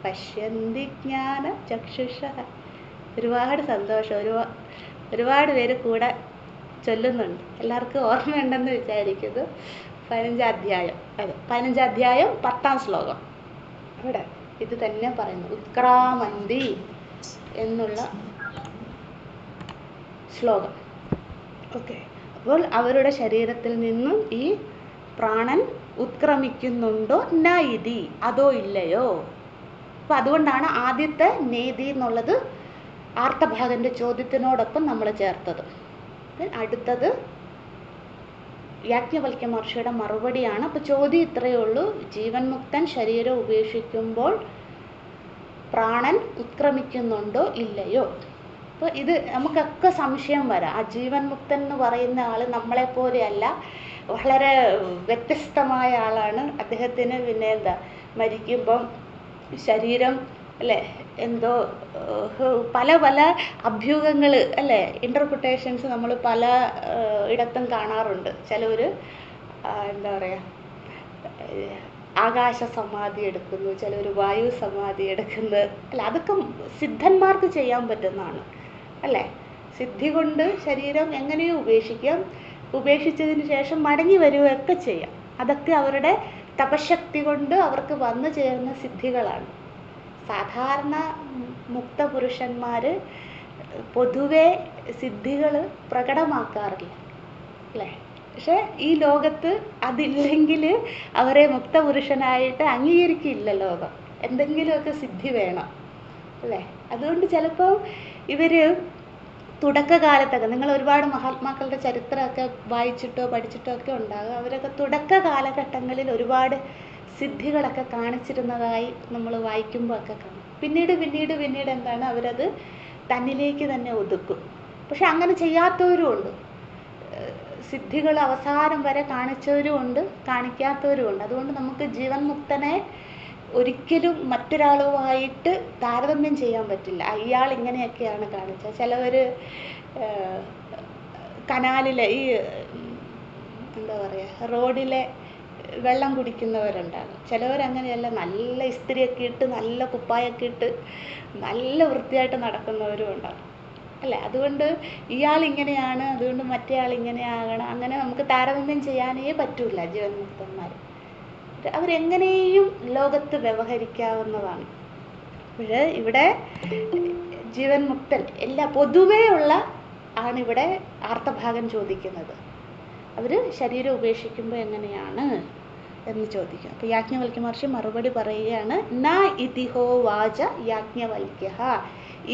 പശ്യന്തി ജ്ഞാന ചക്ഷുഷ. ഒരുപാട് സന്തോഷം. ഒരുപാട് പേര് കൂടെ ചൊല്ലുന്നുണ്ട്. എല്ലാവർക്കും ഓർമ്മയുണ്ടെന്ന് വിചാരിക്കുന്നു. 15-ാം അധ്യായം, അതെ, 15-ാം അധ്യായം 10-ാം ശ്ലോകം. ഇവിടെ ഇത് തന്നെ പറയുന്നു, ഉത്ക്രാമന്തി എന്നുള്ള ശ്ലോകം. ഓക്കെ. അപ്പോൾ അവരുടെ ശരീരത്തിൽ നിന്നും ഈ പ്രാണൻ ഉത്ക്രമിക്കുന്നുണ്ടോ? നൈതി, അതോ ഇല്ലയോ? അപ്പം അതുകൊണ്ടാണ് ആദ്യത്തെ നേതി എന്നുള്ളത് ആർത്തഭാഗന്റെ ചോദ്യത്തിനോടൊപ്പം നമ്മൾ ചേർത്തത്. അടുത്തത് യാജ്ഞവൽക്യ മഹർഷിയുടെ മറുപടിയാണ്. അപ്പോൾ ചോദ്യം ഇത്രയേ ഉള്ളൂ, ജീവൻ മുക്തൻ ശരീരം ഉപേക്ഷിക്കുമ്പോൾ പ്രാണൻ ഉത്ക്രമിക്കുന്നുണ്ടോ ഇല്ലയോ? അപ്പോൾ ഇത് നമുക്കൊക്കെ സംശയം വരാം. ആ ജീവൻ മുക്തൻ എന്ന് പറയുന്ന ആൾ നമ്മളെപ്പോലെയല്ല, വളരെ വ്യത്യസ്തമായ ആളാണ്. അദ്ദേഹത്തിന് പിന്നെ എന്താ, മരിക്കുമ്പം ശരീരം അല്ലേ എന്തോ പല പല അഭ്യൂഹങ്ങൾ അല്ലേ, ഇൻ്റർപ്രിട്ടേഷൻസ് നമ്മൾ പല ഇടത്തും കാണാറുണ്ട്. ചിലവർ എന്താ പറയുക, ആകാശ സമാധി എടുക്കുന്നു, ചിലവർ വായു സമാധി എടുക്കുന്നത് അല്ല. അതൊക്കെ സിദ്ധന്മാർക്ക് ചെയ്യാൻ പറ്റുന്നതാണ് അല്ലേ. സിദ്ധി കൊണ്ട് ശരീരം എങ്ങനെയോ ഉപേക്ഷിക്കാം, ഉപേക്ഷിച്ചതിന് ശേഷം മടങ്ങി വരികയൊക്കെ ചെയ്യാം. അതൊക്കെ അവരുടെ തപശക്തി കൊണ്ട് അവർക്ക് വന്നു ചേർന്ന സിദ്ധികളാണ്. സാധാരണ മുക്തപുരുഷന്മാർ പൊതുവെ സിദ്ധികൾ പ്രകടമാക്കാറില്ല അല്ലേ. പക്ഷെ ഈ ലോകത്ത് അതില്ലെങ്കിൽ അവരെ മുക്തപുരുഷനായിട്ട് അംഗീകരിക്കില്ല ലോകം. എന്തെങ്കിലുമൊക്കെ സിദ്ധി വേണം അല്ലേ. അതുകൊണ്ട് ചിലപ്പോൾ ഇവർ തുടക്കകാലത്തൊക്കെ, നിങ്ങൾ ഒരുപാട് മഹാത്മാക്കളുടെ ചരിത്രമൊക്കെ വായിച്ചിട്ടോ പഠിച്ചിട്ടോ ഒക്കെ ഉണ്ടാകും. അവരൊക്കെ തുടക്ക കാലഘട്ടങ്ങളിൽ ഒരുപാട് സിദ്ധികളൊക്കെ കാണിച്ചിരുന്നതായി നമ്മൾ വായിക്കുമ്പോൾ ഒക്കെ കാണും. പിന്നീട് പിന്നീട് പിന്നീട് എന്താണ് അവരത് തന്നിലേക്ക് തന്നെ ഒതുക്കും. പക്ഷെ അങ്ങനെ ചെയ്യാത്തവരും ഉണ്ട്. സിദ്ധികൾ അവസാനം വരെ കാണിച്ചവരും ഉണ്ട്, കാണിക്കാത്തവരും ഉണ്ട്. അതുകൊണ്ട് നമുക്ക് ജീവൻ മുക്തനെ ഒരിക്കലും മറ്റൊരാളുമായിട്ട് താരതമ്യം ചെയ്യാൻ പറ്റില്ല. ഇയാൾ ഇങ്ങനെയൊക്കെയാണ് കാണിച്ചത്. ചിലവർ കനാലിലെ ഈ എന്താ പറയുക, റോഡിലെ വെള്ളം കുടിക്കുന്നവരുണ്ടാകും. ചിലവരങ്ങനെയല്ല, നല്ല ഇസ്തിരിയൊക്കെ ഇട്ട് നല്ല കുപ്പായൊക്കെ ഇട്ട് നല്ല വൃത്തിയായിട്ട് നടക്കുന്നവരും ഉണ്ടാകും അല്ലേ. അതുകൊണ്ട് ഇയാൾ ഇങ്ങനെയാണ്, അതുകൊണ്ട് മറ്റേ ആൾ ഇങ്ങനെയാകണം, അങ്ങനെ നമുക്ക് താരതമ്യം ചെയ്യാനേ പറ്റൂല. ജീവൻ മുക്തന്മാർ അവരെങ്ങനെയും ലോകത്ത് വ്യവഹരിക്കാവുന്നതാണ്. അപ്പോൾ ഇവിടെ ജീവൻ മുക്തൻ എല്ലാ പൊതുവേ ഉള്ള ആണിവിടെ ആർത്തഭാഗം ചോദിക്കുന്നത്. അവർ ശരീരം ഉപേക്ഷിക്കുമ്പോൾ എങ്ങനെയാണ് എന്ന് ചോദിക്കും. അപ്പോൾ യാജ്ഞവൽക്യ മഹർഷി മറുപടി പറയുകയാണ്, ന ഇതിഹോ വാച യാജ്ഞവൽക്യ.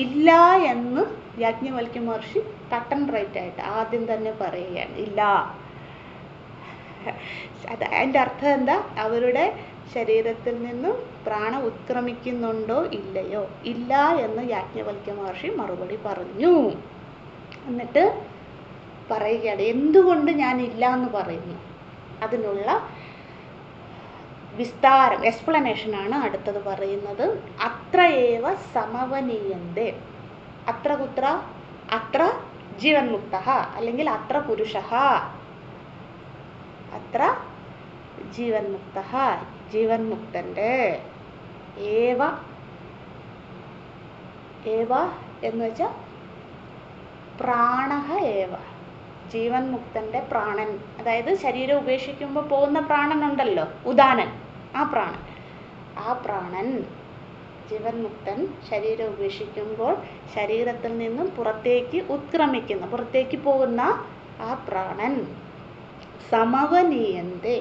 ഇല്ല എന്ന് യാജ്ഞവൽക്യ മഹർഷി കട്ട് ആൻഡ് റൈറ്റ് ആയിട്ട് ആദ്യം തന്നെ പറയുകയാണ്, ഇല്ല. അതിൻ്റെ അർത്ഥം എന്താ? അവരുടെ ശരീരത്തിൽ നിന്നും പ്രാണൻ ഉത്ക്രമിക്കുന്നുണ്ടോ ഇല്ലയോ, ഇല്ല എന്ന് യാജ്ഞവൽക്യ മഹർഷി മറുപടി പറഞ്ഞു. എന്നിട്ട് പറയുകയാണ്, എന്തുകൊണ്ട് ഞാൻ ഇല്ല എന്ന് പറയുന്നു, അതിനുള്ള വിസ്താരം എക്സ്പ്ലനേഷനാണ് അടുത്തത് പറയുന്നത്. അത്ര ഏവ സമവനീയന്തേ. അത്ര കുത്ര? അത്ര ജീവൻ മുക്ത, അല്ലെങ്കിൽ അത്ര പുരുഷ, അത്ര ജീവൻ മുക്ത, ജീവൻ മുക്തൻ്റെ ഏവ, ഏവ എന്ന് വെച്ചാൽ പ്രാണഹ ഏവ, ജീവൻ മുക്തൻ്റെ പ്രാണൻ, അതായത് ശരീരം ഉപേക്ഷിക്കുമ്പോൾ പോകുന്ന പ്രാണൻ ഉണ്ടല്ലോ, ഉദാനൻ, ആ പ്രാണൻ, ആ പ്രാണൻ ജീവൻ മുക്തൻ ശരീരം ഉപേക്ഷിക്കുമ്പോൾ ശരീരത്തിൽ നിന്നും പുറത്തേക്ക് ഉത്ക്രമിക്കുന്ന, പുറത്തേക്ക് പോകുന്ന ആ പ്രാണൻ സമവനീയന്തേ,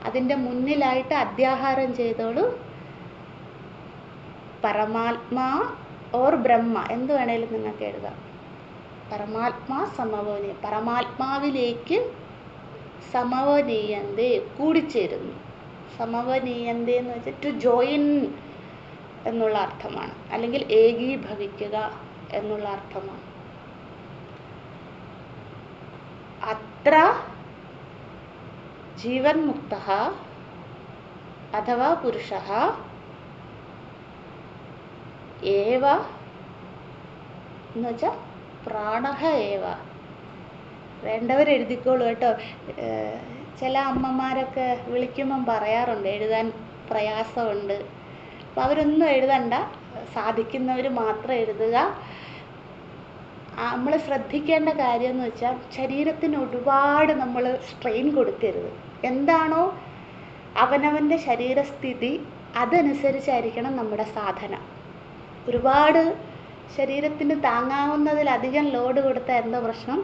അതിൻ്റെ മുന്നിലായിട്ട് അധ്യാഹാരം ചെയ്തോളൂ. പരമാത്മാ ഓർ ബ്രഹ്മ എന്ത് വേണേലും നിങ്ങൾക്ക് എഴുതാം. പരമാത്മാ സമവനീയ, പരമാത്മാവിലേക്ക് സമവനീയന്തേ കൂടിച്ചേരുന്നു. സമവനീയന്തേ എന്ന് വെച്ചാൽ ടു ജോയിൻ എന്നുള്ള അർത്ഥമാണ്, അല്ലെങ്കിൽ ഏകീഭവിക്കുക എന്നുള്ള അർത്ഥമാണ്. അത്ര ജീവൻ മുക്ത അഥവാ പുരുഷ ഏവ എന്ന് വെച്ചാൽ പ്രാണഹ ഏവ. വേണ്ടവർ എഴുതിക്കോളൂ കേട്ടോ. ചില അമ്മമാരൊക്കെ വിളിക്കുമ്പം പറയാറുണ്ട് എഴുതാൻ പ്രയാസമുണ്ട്. അപ്പോൾ അവരൊന്നും എഴുതണ്ട, സാധിക്കുന്നവർ മാത്രം എഴുതുക. നമ്മൾ ശ്രദ്ധിക്കേണ്ട കാര്യം എന്ന് വെച്ചാൽ ശരീരത്തിന് ഒരുപാട് നമ്മൾ സ്ട്രെയിൻ കൊടുക്കരുത്. എന്താണോ അവനവൻ്റെ ശരീരസ്ഥിതി അതനുസരിച്ചായിരിക്കണം നമ്മുടെ സാധന. ഒരുപാട് ശരീരത്തിന് താങ്ങാവുന്നതിലധികം ലോഡ് കൊടുത്താൽ എന്താ പ്രശ്നം?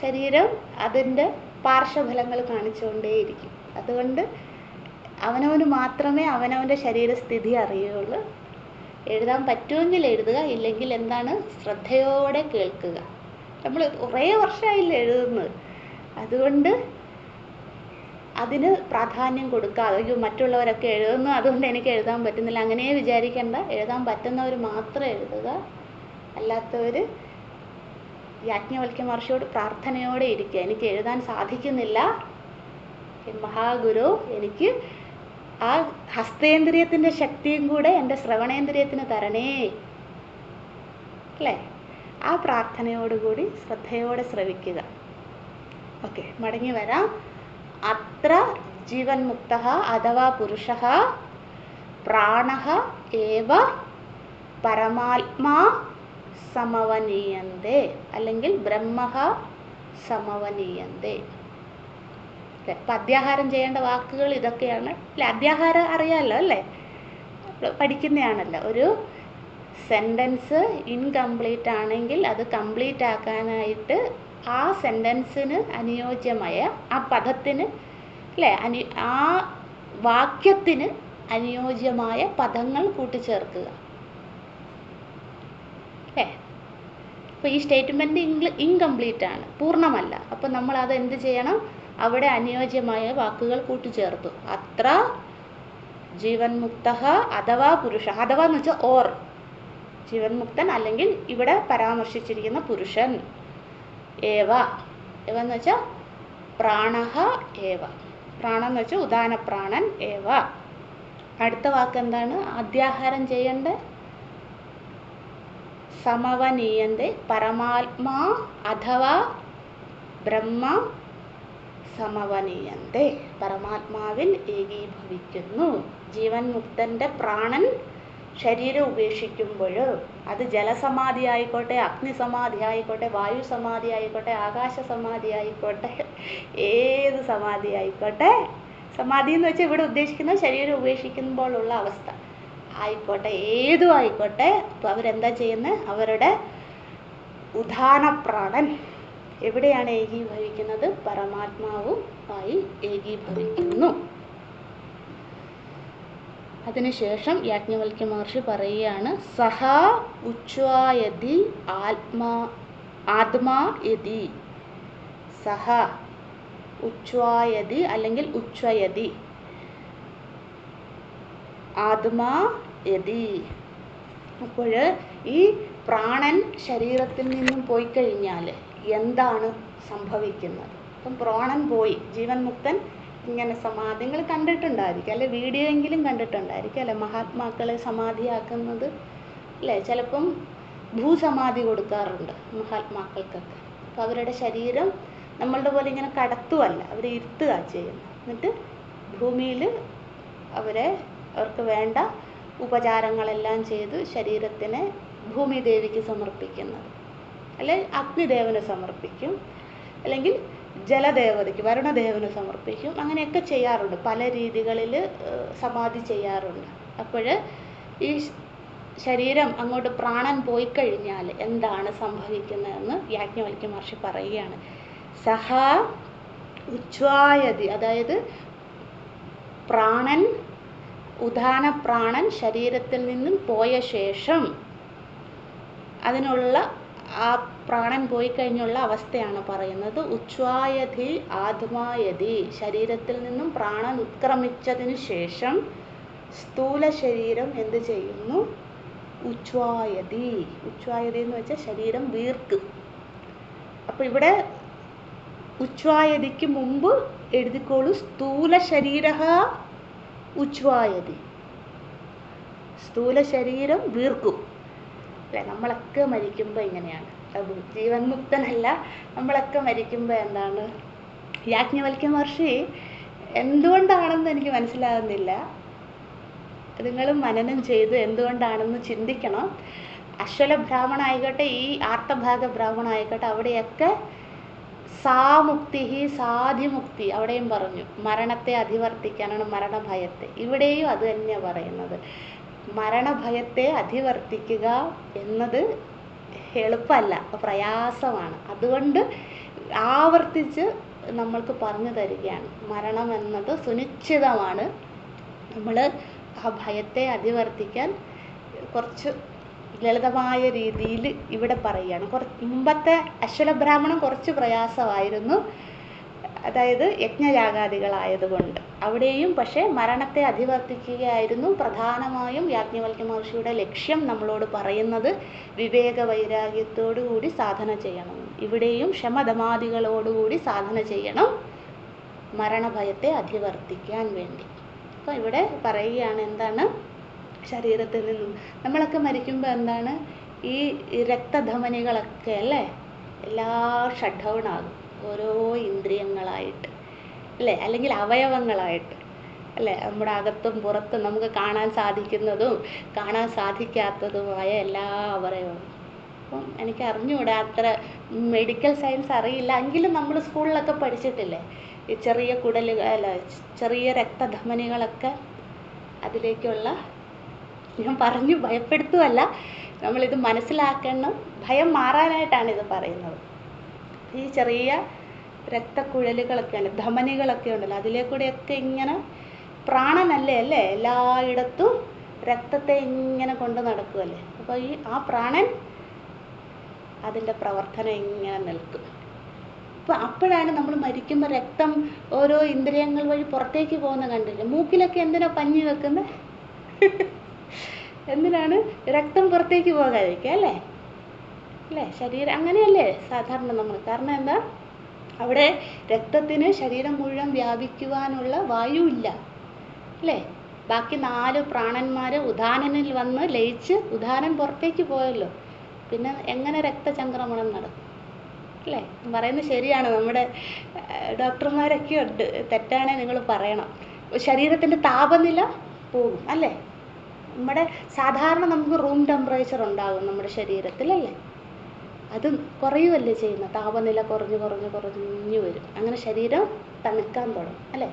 ശരീരം അതിൻ്റെ പാർശ്വഫലങ്ങൾ കാണിച്ചുകൊണ്ടേയിരിക്കും. അതുകൊണ്ട് അവനവന് മാത്രമേ അവനവൻ്റെ ശരീരസ്ഥിതി അറിയുകയുള്ളൂ. എഴുതാൻ പറ്റുമെങ്കിൽ എഴുതുക, ഇല്ലെങ്കിൽ എന്താണ്, ശ്രദ്ധയോടെ കേൾക്കുക. നമ്മൾ കുറേ വർഷമായില്ല എഴുതുന്നത്, അതുകൊണ്ട് അതിന് പ്രാധാന്യം കൊടുക്കാതെ അയ്യോ മറ്റുള്ളവരൊക്കെ എഴുതുന്നു അതുകൊണ്ട് എനിക്ക് എഴുതാൻ പറ്റുന്നില്ല അങ്ങനെ വിചാരിക്കേണ്ട. എഴുതാൻ പറ്റുന്നവർ മാത്രം എഴുതുക, അല്ലാത്തവർ യാജ്ഞവൽക്യ മഹർഷിയോട് പ്രാർത്ഥനയോടെ ഇരിക്കുക. എനിക്ക് എഴുതാൻ സാധിക്കുന്നില്ല, മഹാഗുരു എനിക്ക് ആ ഹസ്തേന്ദ്രിയത്തിൻ്റെ ശക്തിയും കൂടെ എൻ്റെ ശ്രവണേന്ദ്രിയത്തിന് തരണേ അല്ലേ. ആ പ്രാർത്ഥനയോടുകൂടി ശ്രദ്ധയോടെ ശ്രവിക്കുക. ഓക്കെ, മടങ്ങി വരാം. അത്ര ജീവൻ മുക്ത അഥവാ പുരുഷ പ്രാണഃ ഏവ പരമാത്മാ സമവനീയന്തേ, അല്ലെങ്കിൽ ബ്രഹ്മഃ സമവനീയന്തേ. അപ്പം അധ്യാഹാരം ചെയ്യേണ്ട വാക്കുകൾ ഇതൊക്കെയാണ് അല്ലേ. അധ്യാഹാരം അറിയാമല്ലോ അല്ലേ, പഠിക്കുന്നതാണല്ലോ. ഒരു സെൻറ്റൻസ് ഇൻകംപ്ലീറ്റ് ആണെങ്കിൽ അത് കംപ്ലീറ്റ് ആക്കാനായിട്ട് ആ സെൻറ്റൻസിന് അനുയോജ്യമായ ആ പദത്തിന് അല്ലേ, ആ വാക്യത്തിന് അനുയോജ്യമായ പദങ്ങൾ കൂട്ടിച്ചേർക്കുക അല്ലേ. അപ്പോൾ ഈ സ്റ്റേറ്റ്മെൻറ്റ് ഇൻകംപ്ലീറ്റ് ആണ്, പൂർണ്ണമല്ല. അപ്പോൾ നമ്മൾ അത് എന്ത് ചെയ്യണം? അവിടെ അനുയോജ്യമായ വാക്കുകൾ കൂട്ടിച്ചേർത്തു. അത്ര ജീവൻ മുക്ത അഥവാ പുരുഷ, അഥവാ എന്ന് വെച്ചാൽ ഓർ, ജീവൻ മുക്തൻ അല്ലെങ്കിൽ ഇവിടെ പരാമർശിച്ചിരിക്കുന്ന പുരുഷൻ, ഏവ, ഏവ എന്ന് വെച്ചാൽ പ്രാണഹ ഏവ, പ്രാണൻ എന്ന് വെച്ചാൽ ഉദാന പ്രാണൻ ഏവ. അടുത്ത വാക്ക് എന്താണ്? അധ്യാഹാരം ചെയ്യേണ്ട സമവനീയന്തെ പരമാത്മാ അഥവാ ബ്രഹ്മ സമവനീയന്തെ, പരമാത്മാവിൽ ഏകീഭവിക്കുന്നു. ജീവൻ മുക്തന്റെ പ്രാണൻ ശരീരം ഉപേക്ഷിക്കുമ്പോൾ അത് ജലസമാധി ആയിക്കോട്ടെ, അഗ്നിസമാധി ആയിക്കോട്ടെ, വായു സമാധി ആയിക്കോട്ടെ, ആകാശ സമാധി ആയിക്കോട്ടെ, ഏത് സമാധി ആയിക്കോട്ടെ, സമാധി എന്ന് വെച്ചാൽ ഇവിടെ ഉദ്ദേശിക്കുന്നത് ശരീരം ഉപേക്ഷിക്കുമ്പോഴുള്ള അവസ്ഥ ആയിക്കോട്ടെ, ഏതും ആയിക്കോട്ടെ, അപ്പോൾ അവരെന്താ ചെയ്യുന്നത്? അവരുടെ ഉദാന പ്രാണൻ എവിടെയാണ് ഏകീഭവിക്കുന്നത്? പരമാത്മാവുമായി ഏകീഭവിക്കുന്നു. അതിനുശേഷം യാജ്ഞവൽക്യ മഹർഷി പറയുകയാണ്, സഹ ഉച്ഛ്വായതി ആത്മാ യതി, സഹ ഉച്ഛ്വായതി അല്ലെങ്കിൽ ഉച്ഛ്വയതി ആത്മാ യതി. അപ്പോൾ ഈ പ്രാണൻ ശരീരത്തിൽ നിന്നും പോയി കഴിഞ്ഞാൽ എന്താണ് സംഭവിക്കുന്നത്? അപ്പം പ്രാണൻ പോയി, ജീവൻ മുക്തൻ ഇങ്ങനെ സമാധി, നിങ്ങൾ കണ്ടിട്ടുണ്ടായിരിക്കും അല്ലെ, വീഡിയോ എങ്കിലും കണ്ടിട്ടുണ്ടായിരിക്കും അല്ലെ, മഹാത്മാക്കളെ സമാധിയാക്കുന്നത് അല്ലേ. ചിലപ്പം ഭൂസമാധി കൊടുക്കാറുണ്ട് മഹാത്മാക്കൾക്കൊക്കെ. അപ്പോൾ അവരുടെ ശരീരം നമ്മളുടെ പോലെ ഇങ്ങനെ കടത്തുമല്ല, അവർ ഇരുത്തുക ചെയ്യുന്നത്. എന്നിട്ട് ഭൂമിയിൽ അവർക്ക് വേണ്ട ഉപചാരങ്ങളെല്ലാം ചെയ്ത് ശരീരത്തിനെ ഭൂമിദേവിക്ക് സമർപ്പിക്കുന്നത്, അല്ലെ അഗ്നിദേവന് സമർപ്പിക്കും, അല്ലെങ്കിൽ ജലദേവതയ്ക്ക് വരുണദേവന് സമർപ്പിക്കും. അങ്ങനെയൊക്കെ ചെയ്യാറുണ്ട്, പല രീതികളിൽ സമാധി ചെയ്യാറുണ്ട്. അപ്പോൾ ഈ ശരീരം അങ്ങോട്ട് പ്രാണൻ പോയി കഴിഞ്ഞാൽ എന്താണ് സംഭവിക്കുന്നതെന്ന് യാജ്ഞവൽക്യ മഹർഷി പറയുകയാണ്. സഹ ഉച്ഛ്വായതി, അതായത് പ്രാണൻ, ഉദാന പ്രാണൻ ശരീരത്തിൽ നിന്നും പോയ ശേഷം അതിനുള്ള ആ പ്രാണൻ പോയി കഴിഞ്ഞുള്ള അവസ്ഥയാണ് പറയുന്നത്. ഉച്ഛ്വായതി ആത്മായതി, ശരീരത്തിൽ നിന്നും പ്രാണൻ ഉത്ക്രമിച്ചതിന് ശേഷം സ്ഥൂല ശരീരം എന്ത് ചെയ്യുന്നു? ഉച്ഛ്വായതി. ഉച്ഛ്വായതി എന്ന് വെച്ചാൽ ശരീരം വീർക്കും. അപ്പോൾ ഇവിടെ ഉച്ഛ്വായതിക്ക് മുമ്പ് എഴുതിക്കോളൂ, സ്ഥൂല ശരീര ഉച്ഛ്വായതി, സ്ഥൂല ശരീരം വീർക്കും അല്ലെ. നമ്മളൊക്കെ മരിക്കുമ്പോൾ ഇങ്ങനെയാണ്, ജീവൻ മുക്തനല്ല, നമ്മളൊക്കെ മരിക്കുമ്പോൾ എന്താണ്? യാജ്ഞവൽക്യ മഹർഷി എന്തുകൊണ്ടാണെന്ന് എനിക്ക് മനസ്സിലാകുന്നില്ല, നിങ്ങൾ മനനം ചെയ്ത് എന്തുകൊണ്ടാണെന്ന് ചിന്തിക്കണം. അശ്വല ബ്രാഹ്മണ ആയിക്കോട്ടെ, ഈ ആർത്തഭാഗ ബ്രാഹ്മണ ആയിക്കോട്ടെ, അവിടെയൊക്കെ സാമുക്തി സാധിമുക്തി അവിടെയും പറഞ്ഞു, മരണത്തെ അതിവർത്തിക്കാനാണ്, മരണഭയത്തെ. ഇവിടെയും അത് തന്നെയാണ് പറയുന്നത്. മരണഭയത്തെ അതിവർത്തിക്കുക എന്നത് എളുപ്പമല്ല, പ്രയാസമാണ്. അതുകൊണ്ട് ആവർത്തിച്ച് നമ്മൾക്ക് പറഞ്ഞു തരികയാണ്, മരണം എന്നത് സുനിശ്ചിതമാണ്. നമ്മൾ ആ ഭയത്തെ അതിവർത്തിക്കാൻ കുറച്ച് ലളിതമായ രീതിയിൽ ഇവിടെ പറയുകയാണ്. മുമ്പത്തെ അശ്വലബ്രാഹ്മണം കുറച്ച് പ്രയാസമായിരുന്നു, അതായത് യജ്ഞയാഗാദികളായതുകൊണ്ട്. അവിടെയും പക്ഷേ മരണത്തെ അതിവർത്തിക്കുകയായിരുന്നു പ്രധാനമായും യാജ്ഞവൽക്യ മഹർഷിയുടെ ലക്ഷ്യം. നമ്മളോട് പറയുന്നത് വിവേക വൈരാഗ്യത്തോടുകൂടി സാധന ചെയ്യണം. ഇവിടെയും ശമദമാദികളോടുകൂടി സാധന ചെയ്യണം മരണഭയത്തെ അതിവർത്തിക്കാൻ വേണ്ടി. അപ്പോൾ ഇവിടെ പറയുകയാണ് എന്താണ്? ശരീരത്തിൽ നിന്നും നമ്മളൊക്കെ മരിക്കുമ്പോൾ എന്താണ്? ഈ രക്തധമനികളൊക്കെ അല്ലേ എല്ലാം ഷട്ട് ഡൗൺ ആകും, ഓരോ ഇന്ദ്രിയങ്ങളായിട്ട് അല്ലേ, അല്ലെങ്കിൽ അവയവങ്ങളായിട്ട് അല്ലേ. നമ്മുടെ അകത്തും പുറത്തും നമുക്ക് കാണാൻ സാധിക്കുന്നതും കാണാൻ സാധിക്കാത്തതുമായ എല്ലാ അവയവവും. അപ്പം എനിക്ക് അറിഞ്ഞുകൂടാ, അത്ര മെഡിക്കൽ സയൻസ് അറിയില്ല, എങ്കിലും നമ്മൾ സ്കൂളിലൊക്കെ പഠിച്ചിട്ടില്ലേ, ഈ ചെറിയ കുടലുകൾ അല്ല ചെറിയ രക്തധമനികളൊക്കെ അതിലേക്കുള്ള, ഞാൻ പറഞ്ഞു ഭയപ്പെടുത്തുമല്ല, നമ്മളിത് മനസ്സിലാക്കണം, ഭയം മാറാനായിട്ടാണ് ഇത് പറയുന്നത്. ഈ ചെറിയ രക്തക്കുഴലുകളൊക്കെ ഉണ്ട്, ധമനികളൊക്കെ ഉണ്ടല്ലോ, അതിലേക്കൂടെയൊക്കെ ഇങ്ങനെ പ്രാണനല്ലേ അല്ലേ എല്ലായിടത്തും രക്തത്തെ ഇങ്ങനെ കൊണ്ട് നടക്കുമല്ലേ. അപ്പോൾ ആ പ്രാണൻ അതിൻ്റെ പ്രവർത്തനം ഇങ്ങനെ നിൽക്കും. അപ്പോഴാണ് നമ്മൾ മരിക്കുമ്പോൾ രക്തം ഓരോ ഇന്ദ്രിയങ്ങൾ വഴി പുറത്തേക്ക് പോകുന്ന കണ്ടില്ലേ? മൂക്കിലൊക്കെ എന്തിനാ പഞ്ഞി വെക്കുന്നത്? എന്തിനാണ്? രക്തം പുറത്തേക്ക് പോകാതിരിക്കുക അല്ലേ? അല്ലേ? ശരീരം അങ്ങനെയല്ലേ സാധാരണ നമ്മൾ. കാരണം എന്താ? അവിടെ രക്തത്തിന് ശരീരം മുഴുവൻ വ്യാപിക്കുവാനുള്ള വായു ഇല്ല അല്ലേ? ബാക്കി 4 പ്രാണന്മാർ ഉദാനനിൽ വന്ന് ലയിച്ച് ഉദാനൻ പുറത്തേക്ക് പോയല്ലോ, പിന്നെ എങ്ങനെ രക്തചംക്രമണം നടക്കും അല്ലേ? പറയുന്നത് ശരിയാണ്. നമ്മുടെ ഡോക്ടർമാരൊക്കെ ഉണ്ട്, തെറ്റാണെ നിങ്ങൾ പറയണം. ശരീരത്തിൻ്റെ താപനില പോകും അല്ലേ? നമ്മുടെ സാധാരണ നമുക്ക് റൂം ടെമ്പറേച്ചർ ഉണ്ടാകും നമ്മുടെ ശരീരത്തിൽ അല്ലേ? അത് കുറയുമല്ലേ ചെയ്യുന്നത്? താപനില കുറഞ്ഞു വരും. അങ്ങനെ ശരീരം തണുക്കാൻ തുടങ്ങും അല്ലേ?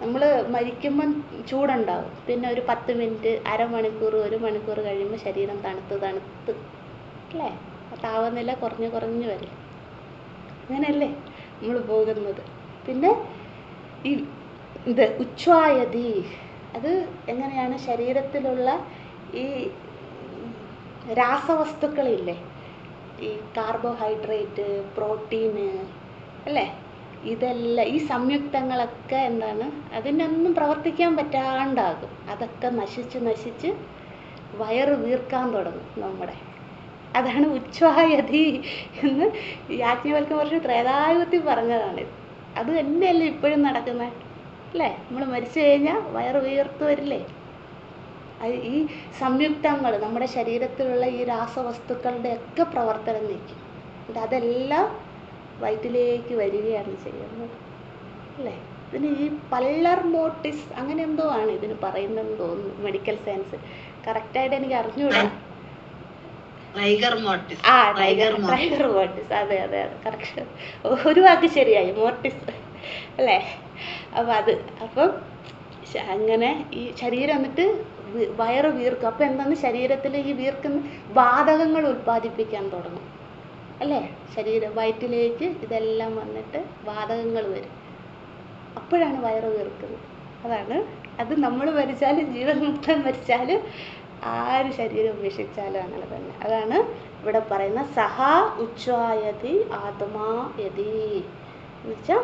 നമ്മൾ മരിക്കുമ്പം ചൂടുണ്ടാവും, പിന്നെ ഒരു 10 മിനിറ്റ്, അരമണിക്കൂർ, 1 മണിക്കൂർ കഴിയുമ്പോൾ ശരീരം തണുത്ത് അല്ലേ? താപനില കുറഞ്ഞു വരും. അങ്ങനെയല്ലേ നമ്മൾ പോകുന്നത്. പിന്നെ ഈ ഉച്ഛ്വായതി, അത് എങ്ങനെയാണ്? ശരീരത്തിലുള്ള ഈ രാസവസ്തുക്കളില്ലേ, ഈ കാർബോഹൈഡ്രേറ്റ്, പ്രോട്ടീന് അല്ലേ, ഇതെല്ലാം ഈ സംയുക്തങ്ങളൊക്കെ എന്താണ്, അതിനൊന്നും പ്രവർത്തിക്കാൻ പറ്റാണ്ടാകും. അതൊക്കെ നശിച്ച് വയറ് വീർക്കാൻ തുടങ്ങും നമ്മുടെ. അതാണ് ഉച്ഛ്വായതി എന്ന് യാജ്ഞവൽക്യ മഹർഷി ത്രേതായുഗത്തിൽ പറഞ്ഞതാണിത്. അത് തന്നെയല്ലേ ഇപ്പോഴും നടക്കുന്നത് അല്ലേ? നമ്മൾ മരിച്ചു കഴിഞ്ഞാൽ വയറ് വീർത്ത് വരില്ലേ? ഈ സംയുക്തങ്ങൾ നമ്മുടെ ശരീരത്തിലുള്ള ഈ രാസവസ്തുക്കളുടെ ഒക്കെ പ്രവർത്തനം നിൽക്കും. അതെല്ലാം വയറ്റിലേക്ക് വരികയാണ് ചെയ്യുന്നത് അല്ലേ? ഇതിന് ഈ പള്ളർ മോട്ടിസ് അങ്ങനെ എന്തോ ആണ് ഇതിന് പറയുന്നതെന്ന് തോന്നുന്നു, മെഡിക്കൽ സയൻസ്. കറക്റ്റായിട്ട് എനിക്ക് അറിഞ്ഞൂടാ. ടൈഗർ മോട്ടിസ്. അതെ കറക്റ്റ്. ഒരു വാക്ക് ശരിയായി, മോട്ടിസ് അല്ലേ? അപ്പം അങ്ങനെ ഈ ശരീരം എന്നിട്ട് വയറ് വീർക്കും. അപ്പം എന്താണ്? ശരീരത്തിൽ ഈ വീർക്കുന്ന വാതകങ്ങൾ ഉൽപ്പാദിപ്പിക്കാൻ തുടങ്ങും അല്ലേ? വയറ്റിലേക്ക് ഇതെല്ലാം വന്നിട്ട് വാതകങ്ങൾ വരും. അപ്പോഴാണ് വയറ് വീർക്കുന്നത്. അത് നമ്മൾ മരിച്ചാലും ജീവൻ മുക്തൻ മരിച്ചാലും ആര് ശരീരം ഉപേക്ഷിച്ചാലും അങ്ങനെ തന്നെ. അതാണ് ഇവിടെ പറയുന്ന സഹ ഉച്ഛ്വായതി ആത്മാ യതി എന്ന് വെച്ചാൽ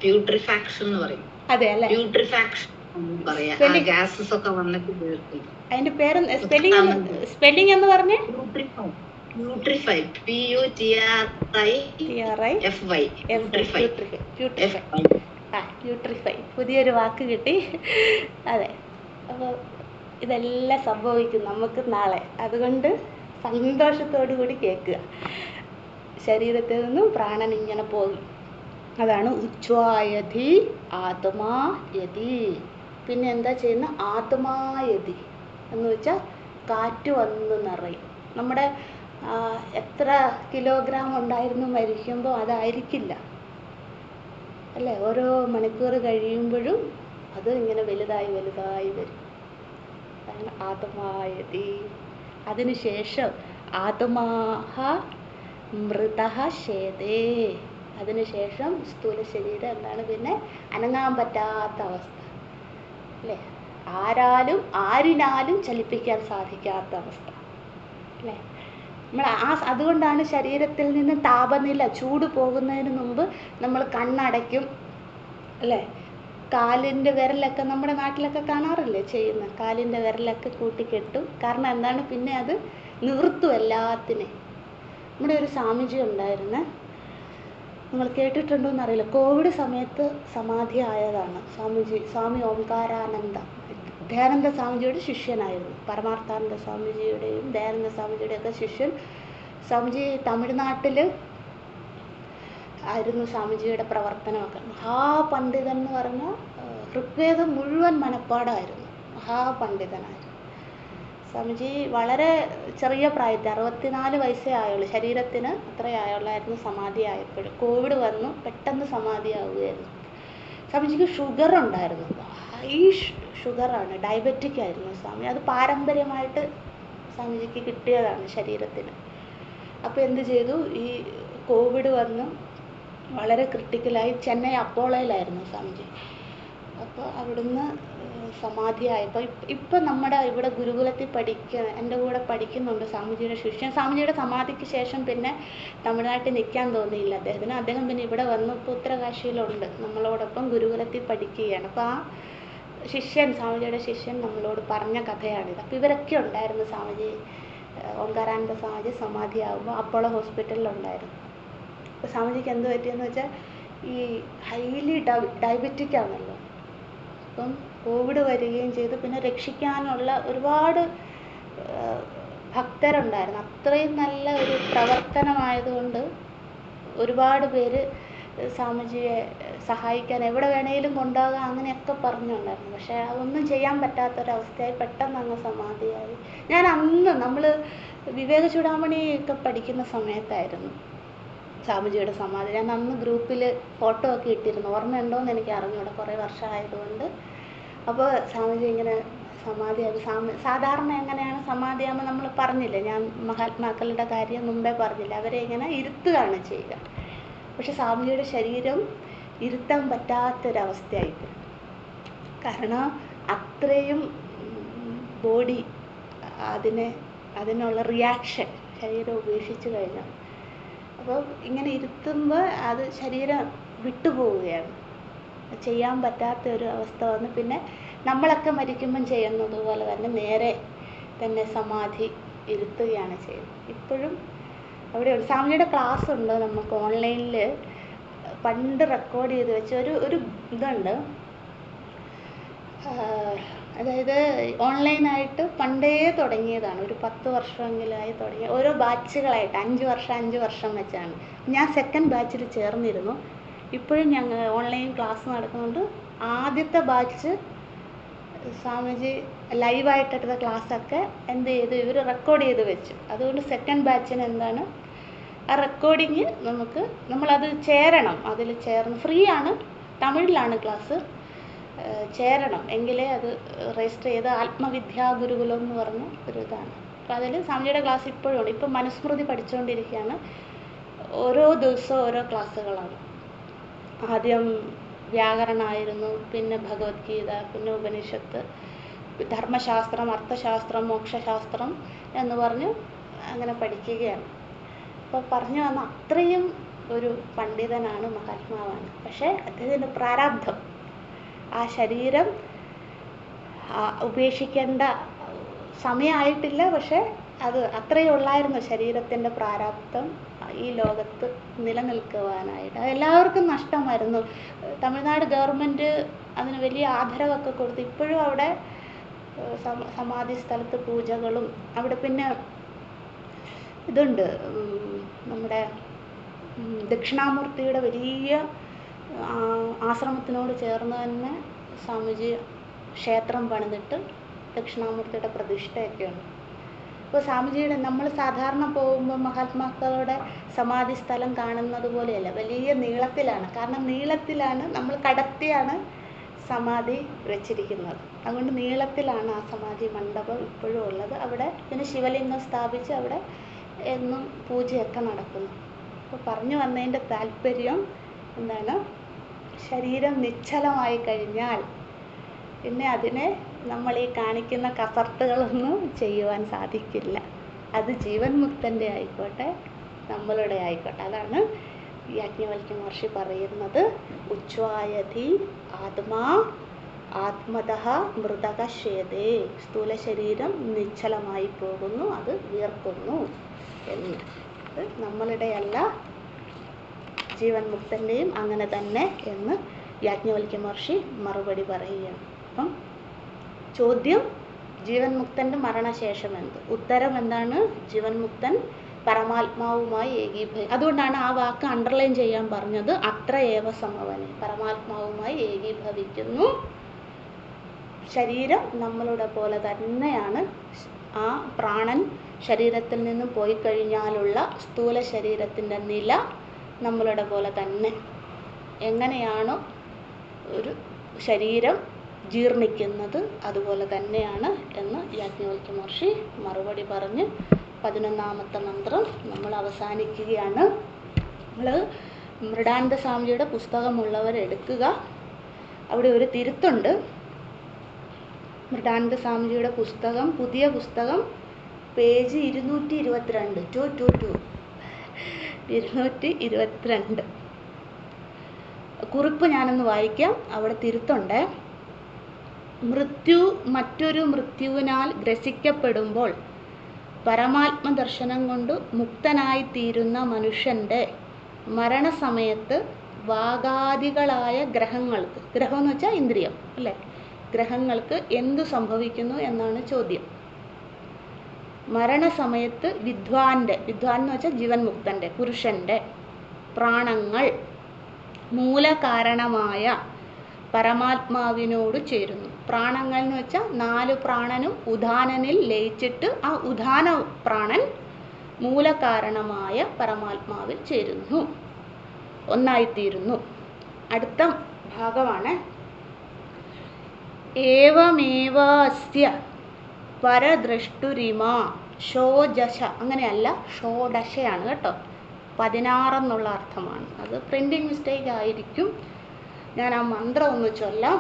പ്യൂട്രിഫാക്ഷൻ എന്ന് പറയും. അതെ അല്ലേ? പ്യൂട്രിഫാക്ഷൻ ഗ്യാസസ് ഒക്കെ വന്നിട്ട് വീർക്കും. അതിന്റെ പേര് സ്പെല്ലിംഗ് എന്ന് പറഞ്ഞേ? പ്യൂട്രിഫൈ, പ്യൂട്രിഫൈ. പുതിയൊരു വാക്ക് കിട്ടി. അതെ. അപ്പോൾ ഇതെല്ലാം സംഭവിക്കും നമുക്ക് നാളെ. അതുകൊണ്ട് സന്തോഷത്തോടു കൂടി കേൾക്കുക. ശരീരത്തിൽ നിന്നും പ്രാണൻ ഇങ്ങനെ പോകും. അതാണ് ഉച്ഛ്വായതി ആത്മാ യതി. പിന്നെ എന്താ ചെയ്യുന്ന? ആത്മായതി എന്ന് വെച്ചാൽ കാറ്റ് വന്ന് നിറയും. നമ്മുടെ എത്ര കിലോഗ്രാം ഉണ്ടായിരുന്നു മരിക്കുമ്പോൾ അതായിരിക്കില്ല അല്ലേ? ഓരോ മണിക്കൂർ കഴിയുമ്പോഴും അത് ഇങ്ങനെ വലുതായി വരും. അതാണ് ആത്മായതി. അതിനുശേഷം ആത്മാഹ മൃതഃ ശേതേ. അതിനുശേഷം സ്ഥൂല ശരീരം എന്താണ്? പിന്നെ അനങ്ങാൻ പറ്റാത്ത അവസ്ഥ അല്ലേ? ആരിനാലും ചലിപ്പിക്കാൻ സാധിക്കാത്ത അവസ്ഥ അല്ലേ? അതുകൊണ്ടാണ് ശരീരത്തിൽ നിന്ന് താപനില, ചൂട് പോകുന്നതിന് മുമ്പ് നമ്മൾ കണ്ണടയ്ക്കും അല്ലേ? കാലിൻ്റെ വിരലൊക്കെ നമ്മുടെ നാട്ടിലൊക്കെ കാണാറില്ലേ ചെയ്യുന്ന? കാലിൻ്റെ വിരലൊക്കെ കൂട്ടിക്കെട്ടും. കാരണം എന്താണ്? പിന്നെ അത് നിവൃത്തും എല്ലാത്തിനെ. നമ്മുടെ ഒരു സ്വാമിജി ഉണ്ടായിരുന്നെ, നിങ്ങൾ കേട്ടിട്ടുണ്ടോ എന്നറിയില്ല. കോവിഡ് സമയത്ത് സമാധി ആയതാണ് സ്വാമി ഓംകാരാനന്ദ. ദയാനന്ദ സ്വാമിജിയുടെ ശിഷ്യനായിരുന്നു. പരമാർത്ഥാനന്ദ സ്വാമിജിയുടെയും ദയാനന്ദ സ്വാമിജിയുടെയും ഒക്കെ ശിഷ്യൻ. സ്വാമിജി തമിഴ്നാട്ടിൽ ആയിരുന്നു സ്വാമിജിയുടെ പ്രവർത്തനമൊക്കെ. മഹാപണ്ഡിതൻ എന്ന് പറഞ്ഞാൽ ഋഗ്വേദം മുഴുവൻ മനപ്പാടമായിരുന്നു. മഹാപണ്ഡിതനായിരുന്നു സ്വാമിജി. വളരെ ചെറിയ പ്രായത്തിൽ 64 വയസ്സേ ആയുള്ളൂ. ശരീരത്തിന് അത്രയേ ആയുള്ളായിരുന്നു സമാധി ആയപ്പോൾ. കോവിഡ് വന്നു, പെട്ടെന്ന് സമാധിയാവുകയായിരുന്നു. സ്വാമിജിക്ക് ഷുഗർ ഉണ്ടായിരുന്നു, ഹൈ ഷുഗറാണ്, ഡയബറ്റിക് ആയിരുന്നു സ്വാമി. അത് പാരമ്പര്യമായിട്ട് സ്വാമിജിക്ക് കിട്ടിയതാണ് ശരീരത്തിന്. അപ്പോൾ എന്ത് ചെയ്തു? ഈ കോവിഡ് വന്ന് വളരെ ക്രിട്ടിക്കലായി ചെന്നൈ അപ്പോളയിലായിരുന്നു സ്വാമിജി. അപ്പോൾ അവിടുന്ന് സമാധിയായപ്പോൾ ഇപ്പം നമ്മുടെ ഇവിടെ ഗുരുകുലത്തിൽ എൻ്റെ കൂടെ പഠിക്കുന്നുണ്ട് സ്വാമിജിയുടെ ശിഷ്യൻ. സ്വാമിജിയുടെ സമാധിക്ക് ശേഷം പിന്നെ തമിഴ്നാട്ടിൽ നിൽക്കാൻ തോന്നിയില്ല അദ്ദേഹത്തിന്. അദ്ദേഹം പിന്നെ ഇവിടെ വന്ന് ഇപ്പോൾ ഉത്തരകാശിയിലുണ്ട്, നമ്മളോടൊപ്പം ഗുരുകുലത്തിൽ പഠിക്കുകയാണ്. അപ്പോൾ ആ ശിഷ്യൻ, സ്വാമിജിയുടെ ശിഷ്യൻ നമ്മളോട് പറഞ്ഞ കഥയാണിത്. അപ്പോൾ ഇവരൊക്കെ ഉണ്ടായിരുന്നു. സ്വാമിജി ഓംകാരാനന്ദ സ്വാമിജി സമാധിയാകുമ്പോൾ അപ്പോളോ ഹോസ്പിറ്റലിലുണ്ടായിരുന്നു. അപ്പോൾ സ്വാമിജിക്ക് എന്ത് പറ്റിയെന്ന് വെച്ചാൽ ഈ ഹൈലി ഡയബറ്റിക് ആണല്ലോ. അപ്പം കോവിഡ് വരികയും ചെയ്തു. പിന്നെ രക്ഷിക്കാനുള്ള ഒരുപാട് ഭക്തരുണ്ടായിരുന്നു. അത്രയും നല്ല ഒരു പ്രവർത്തനമായതുകൊണ്ട് ഒരുപാട് പേര് സ്വാമിജിയെ സഹായിക്കാൻ എവിടെ വേണേലും കൊണ്ടുപോകാം അങ്ങനെയൊക്കെ പറഞ്ഞുണ്ടായിരുന്നു. പക്ഷേ അതൊന്നും ചെയ്യാൻ പറ്റാത്തൊരവസ്ഥയായി. പെട്ടെന്ന് അങ്ങ് സമാധിയായി. ഞാൻ അന്ന് നമ്മൾ വിവേക ചൂടാമണി ഒക്കെ പഠിക്കുന്ന സമയത്തായിരുന്നു സ്വാമിജിയുടെ സമാധി. ഞാൻ അന്ന് ഗ്രൂപ്പിൽ ഫോട്ടോ ഒക്കെ ഇട്ടിരുന്നു. ഓർമ്മയുണ്ടോയെന്ന് എനിക്ക് അറിഞ്ഞൂടാ, കുറേ വർഷമായതുകൊണ്ട്. അപ്പോൾ സ്വാമിജി ഇങ്ങനെ സമാധിയായി. സാധാരണ എങ്ങനെയാണ് സമാധിയാകുമ്പോൾ നമ്മൾ പറഞ്ഞില്ലേ, ഞാൻ മഹാത്മാക്കളുടെ കാര്യം മുമ്പേ പറഞ്ഞില്ല, അവരെ ഇങ്ങനെ ഇരുത്തുകയാണ് ചെയ്യുക. പക്ഷെ സ്വാമിജിയുടെ ശരീരം ഇരുത്താൻ പറ്റാത്തൊരവസ്ഥയായിപ്പോയി. കാരണം അത്രയും ബോഡി അതിനുള്ള റിയാക്ഷൻ ശരീരം ഉപേക്ഷിച്ച് കഴിഞ്ഞാൽ. അപ്പോൾ ഇങ്ങനെ ഇരുത്തുമ്പോൾ അത് ശരീരം വിട്ടുപോവുകയാണ്, ചെയ്യാൻ പറ്റാത്ത ഒരു അവസ്ഥ വന്ന് പിന്നെ നമ്മളൊക്കെ മരിക്കുമ്പം ചെയ്യുന്നത് പോലെ തന്നെ നേരെ തന്നെ സമാധി ഇരുത്തുകയാണ് ചെയ്യുന്നത്. ഇപ്പോഴും അവിടെയുണ്ട്. സ്വാമിജിയുടെ ക്ലാസ് ഉണ്ട് നമുക്ക് ഓൺലൈനിൽ പണ്ട് റെക്കോർഡ് ചെയ്ത് വെച്ച ഒരു ഇതുണ്ട്. അതായത് ഓൺലൈനായിട്ട് പണ്ടേ തുടങ്ങിയതാണ്. ഒരു 10 വർഷമെങ്കിലായി തുടങ്ങി. ഓരോ ബാച്ചുകളായിട്ട് 5 വർഷം വെച്ചാണ്. ഞാൻ സെക്കൻഡ് ബാച്ചിൽ ചേർന്നിരുന്നു. ഇപ്പോഴും ഞങ്ങൾ ഓൺലൈൻ ക്ലാസ് നടക്കുന്നുണ്ട്. ആദ്യത്തെ ബാച്ച് സ്വാമിജി ലൈവായിട്ടെടുത്ത ക്ലാസ്സൊക്കെ എന്ത് ചെയ്തു, ഇവർ റെക്കോർഡ് ചെയ്ത് വെച്ചു. അതുകൊണ്ട് സെക്കൻഡ് ബാച്ചിന് എന്താണ്, ആ റെക്കോർഡിങ് നമ്മളത് ചേരണം. അതിൽ ചേർന്ന് ഫ്രീ ആണ്, തമിഴിലാണ് ക്ലാസ്. ചേരണം എങ്കിലേ അത് രജിസ്റ്റർ ചെയ്ത് ആത്മവിദ്യാ ഗുരുകുലം എന്ന് പറഞ്ഞ ഒരു ഇതാണ്. അപ്പോൾ അതിൽ സ്വാമിജിയുടെ ക്ലാസ് ഇപ്പോഴും ഉണ്ട്. ഇപ്പം മനുസ്മൃതി പഠിച്ചുകൊണ്ടിരിക്കുകയാണ്. ഓരോ ദിവസവും ഓരോ ക്ലാസ്സുകളാണ്. ആദ്യം വ്യാകരണമായിരുന്നു, പിന്നെ ഭഗവത്ഗീത, പിന്നെ ഉപനിഷത്ത്, ധർമ്മശാസ്ത്രം, അർത്ഥശാസ്ത്രം, മോക്ഷശാസ്ത്രം എന്ന് പറഞ്ഞ് അങ്ങനെ പഠിക്കുകയാണ്. അപ്പോൾ പറഞ്ഞു വന്ന അത്രയും ഒരു പണ്ഡിതനാണ്, മഹാത്മാവാണ്. പക്ഷേ അദ്ദേഹത്തിൻ്റെ പ്രാരാബ്ധം, ആ ശരീരം ഉപേക്ഷിക്കേണ്ട സമയമായിട്ടില്ല. പക്ഷേ അത് അത്രയേ ഉള്ളായിരുന്നു ശരീരത്തിൻ്റെ പ്രാരാബ്ധം ഈ ലോകത്ത് നിലനിൽക്കുവാനായിട്ട്. അതെല്ലാവർക്കും നഷ്ടമായിരുന്നു. തമിഴ്നാട് ഗവൺമെൻറ് അതിന് വലിയ ആദരവൊക്കെ കൊടുത്തു. ഇപ്പോഴും അവിടെ സമാധി സ്ഥലത്ത് പൂജകളും, അവിടെ പിന്നെ ഇതുണ്ട്, നമ്മുടെ ദക്ഷിണാമൂർത്തിയുടെ വലിയ ആശ്രമത്തിനോട് ചേർന്ന് തന്നെ സ്വാമിജി ക്ഷേത്രം പണിതിട്ട് ദക്ഷിണാമൂർത്തിയുടെ പ്രതിഷ്ഠയൊക്കെയുണ്ട്. ഇപ്പോൾ സ്വാമിജിയുടെ നമ്മൾ സാധാരണ പോകുമ്പോൾ മഹാത്മാക്കളുടെ സമാധി സ്ഥലം കാണുന്നത് പോലെയല്ല, വലിയ നീളത്തിലാണ്. കാരണം നീളത്തിലാണ്, നമ്മൾ കടത്തിയാണ് സമാധി വെച്ചിരിക്കുന്നത്. അതുകൊണ്ട് നീളത്തിലാണ് ആ സമാധി മണ്ഡപം ഇപ്പോഴും ഉള്ളത്. അവിടെ പിന്നെ ശിവലിംഗം സ്ഥാപിച്ച് അവിടെ എന്നും പൂജയൊക്കെ നടക്കുന്നു. അപ്പോൾ പറഞ്ഞു വന്നതിൻ്റെ താല്പര്യം എന്താണ്, ശരീരം നിശ്ചലമായി കഴിഞ്ഞാൽ പിന്നെ അതിനെ നമ്മൾ ഈ കാണിക്കുന്ന കസർത്തുകളൊന്നും ചെയ്യുവാൻ സാധിക്കില്ല. അത് ജീവൻ മുക്തൻ്റെ ആയിക്കോട്ടെ, നമ്മളുടെ ആയിക്കോട്ടെ. അതാണ് യാജ്ഞവൽക്യ മഹർഷി പറയുന്നത്. ഉച്ഛ്വായധി ആത്മാ ആത്മതഃ മൃതക ശേതേ. സ്ഥൂല ശരീരം നിശ്ചലമായി പോകുന്നു, അത് വിയർക്കുന്നു എന്ന്. അത് നമ്മളുടെയല്ല, ജീവൻ മുക്തൻ്റെയും അങ്ങനെ തന്നെ എന്ന് യാജ്ഞവൽക്യ മഹർഷി മറുപടി പറയുകയാണ്. അപ്പം ചോദ്യം, ജീവൻ മുക്തൻ്റെ മരണശേഷം എന്ത്? ഉത്തരം എന്താണ്? ജീവൻ മുക്തൻ പരമാത്മാവുമായി ഏകീഭവി. അതുകൊണ്ടാണ് ആ വാക്ക് അണ്ടർലൈൻ ചെയ്യാൻ പറഞ്ഞത്. അത്ര ഏവ സമവനെ, പരമാത്മാവുമായി ഏകീഭവിക്കുന്നു. ശരീരം നമ്മളുടെ പോലെ തന്നെയാണ്. ആ പ്രാണൻ ശരീരത്തിൽ നിന്നും പോയി കഴിഞ്ഞാലുള്ള സ്ഥൂല ശരീരത്തിൻ്റെ നില നമ്മളുടെ പോലെ തന്നെ. എങ്ങനെയാണോ ഒരു ശരീരം ജീർണിക്കുന്നത് അതുപോലെ തന്നെയാണ് എന്ന് യാജ്ഞവൽക്യ മഹർഷി മറുപടി പറഞ്ഞ് 11ാമത്തെ മന്ത്രം നമ്മൾ അവസാനിക്കുകയാണ്. നമ്മൾ മൃഡാനന്ദ സ്വാമിജിയുടെ പുസ്തകമുള്ളവർ എടുക്കുക. അവിടെ ഒരു തിരുത്തുണ്ട്. മൃഡാനന്ദ സ്വാമിജിയുടെ പുസ്തകം, പുതിയ പുസ്തകം, പേജ് 222, 222. കുറിപ്പ് ഞാനൊന്ന് വായിക്കാം, അവിടെ തിരുത്തുണ്ട്. മൃത്യു മറ്റൊരു മൃത്യുവിനാൽ ഗ്രസിക്കപ്പെടുമ്പോൾ പരമാത്മ ദർശനം കൊണ്ട് മുക്തനായിത്തീരുന്ന മനുഷ്യൻ്റെ മരണസമയത്ത് വാഗാദികളായ ഗ്രഹങ്ങൾക്ക്, ഗ്രഹം എന്ന് വെച്ചാൽ ഇന്ദ്രിയം അല്ലേ, ഗ്രഹങ്ങൾക്ക് എന്തു സംഭവിക്കുന്നു എന്നാണ് ചോദ്യം. മരണസമയത്ത് വിദ്വാൻ എന്ന് വെച്ചാൽ ജീവൻ മുക്തൻ്റെ, പുരുഷൻ്റെ പ്രാണങ്ങൾ മൂലകാരണമായ പരമാത്മാവിനോട് ചേരുന്നു. പ്രാണങ്ങൾ എന്ന് വെച്ചാൽ 4 പ്രാണനും ഉദാനനിൽ ലയിച്ചിട്ട് ആ ഉദാന പ്രാണൻ മൂലകാരണമായ പരമാത്മാവിൽ ചേരുന്നു, ഒന്നായിത്തീരുന്നു. അടുത്ത ഭാഗമാണ് ഏവമേവാസ്യ പരദ്രഷ്ടുരിമ ഷോജശ. അങ്ങനെയല്ല, ഷോഡശയാണ് കേട്ടോ, 16 എന്നുള്ള അർത്ഥമാണ്. അത് പ്രിൻറ്റിങ് മിസ്റ്റേക്ക് ആയിരിക്കും. ഞാൻ ആ മന്ത്രം ഒന്ന് ചൊല്ലാം.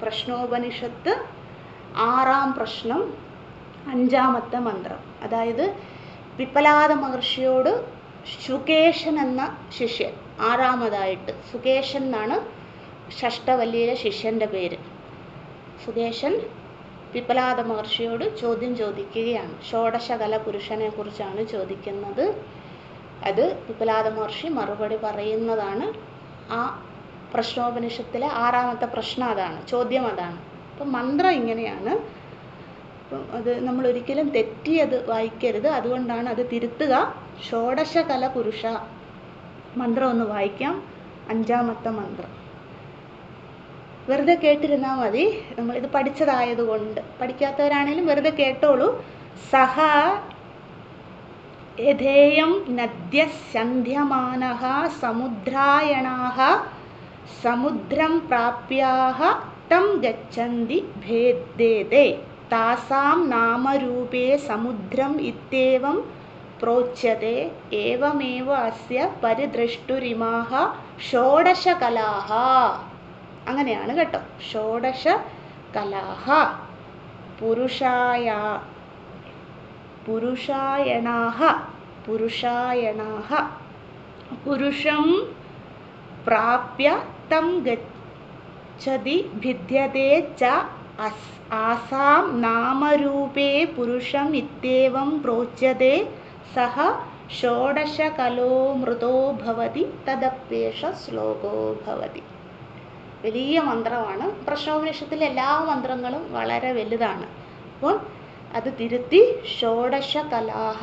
പ്രശ്നോപനിഷത്ത് 6-ാം പ്രശ്നം 5-ാമത്തെ മന്ത്രം. അതായത് പിപ്പലാദ മഹർഷിയോട് ശുകേശൻ എന്ന ശിഷ്യൻ, 6-ാമതായിട്ട് സുകേശൻ എന്നാണ് ഷഷ്ടവല്ലിയിലെ ശിഷ്യൻ്റെ പേര്. സുകേശൻ പിപ്പലാദ മഹർഷിയോട് ചോദ്യം ചോദിക്കുകയാണ്. ഷോഡശകല പുരുഷനെ കുറിച്ചാണ് ചോദിക്കുന്നത്. അത് പിപ്പലാദ മഹർഷി മറുപടി പറയുന്നതാണ്. ആ പ്രശ്നോപനിഷത്തിലെ 6-ാമത്തെ പ്രശ്നം അതാണ്, ചോദ്യം അതാണ്. അപ്പം മന്ത്രം ഇങ്ങനെയാണ്. അപ്പം അത് നമ്മൾ ഒരിക്കലും തെറ്റിയത് വായിക്കരുത്, അതുകൊണ്ടാണ് അത് തിരുത്തുക. ഷോഡശകല പുരുഷ മന്ത്രം ഒന്ന് വായിക്കാം, 5-ാമത്തെ മന്ത്രം. വെറുതെ കേട്ടിരുന്നാൽ മതി, നമ്മളിത് പഠിച്ചതായതുകൊണ്ട്. പഠിക്കാത്തവരാണേലും വെറുതെ കേട്ടോളൂ. സഹ യഥേയം നദ്യ സന്ധ്യമാനഃ സമുദ്രായണാഃ സമുദ്രം പ്രാപ്യാഃ തം ഗച്ഛന്തി ഭേദ്ദേതേ താസാം നാമരൂപേ സമുദ്രം ഇത്യേവം പ്രോച്യത്തെ ഏവമേവ അസ്യ പരിദ്രഷ്ടുരിമാഃ ഷോഡശകലാഃ. അങ്ങനെയാണ് കേട്ടോ, ഷോഡശകലാഃ. പുരുഷായണാഃ പുരുഷം പ്രാപ്യ തം ഗച്ഛതി ഭിദ്യതേ ച ആസാം നാമരൂപേ പുരുഷം ഇത്യേവം പ്രോച്യത്തെ സഹ ഷോഡശകലോ മൃതോ ഭവതി തദപ്യേഷ ശ്ലോകോ ഭവതി. വലിയ മന്ത്രമാണ്. പ്രശ്നോപനിഷത്തിലെ എല്ലാ മന്ത്രങ്ങളും വളരെ വലുതാണ്. അപ്പോൾ അത് തിരുത്തി ഷോഡശകലാഃ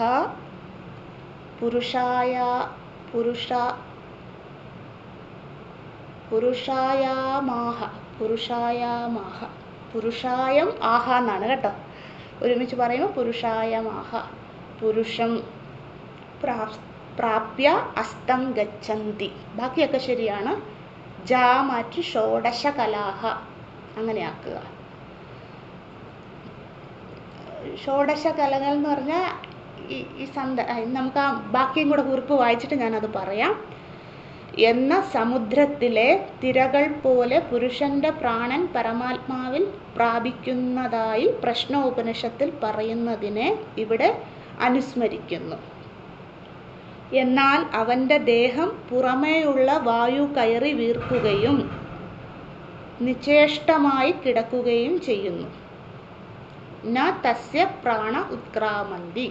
പുരുഷായാമാഹ പുരുഷായം ആഹ എന്നാണ് കേട്ടോ, ഒരുമിച്ച് പറയുമ്പോൾ പുരുഷായമാഹ. പുരുഷം പ്രാപ്യ അസ്തം ഗച്ഛന്തി. ബാക്കിയൊക്കെ ശരിയാണ്. ജാ മാറ്റി ഷോഡശകലാഃ അങ്ങനെയാക്കുക. ഷോഡശകലകൾ എന്ന് പറഞ്ഞാൽ ഈ നമുക്ക് ആ ബാക്കിയും കൂടെ കുറിപ്പ് വായിച്ചിട്ട് ഞാനത് പറയാം. എന്ന സമുദ്രത്തിലെ തിരകൾ പോലെ പുരുഷന്റെ പ്രാണൻ പരമാത്മാവിൽ പ്രാപിക്കുന്നതായി പ്രശ്നോപനിഷത്തിൽ പറയുന്നതിനെ ഇവിടെ അനുസ്മരിക്കുന്നു. എന്നാൽ അവൻ്റെ ദേഹം പുറമേയുള്ള വായു കയറി വീർക്കുകയും നിശ്ചേഷ്ടമായി കിടക്കുകയും ചെയ്യുന്നു. ന തസ്യ പ്രാണ ഉത്ക്രാമന്തി.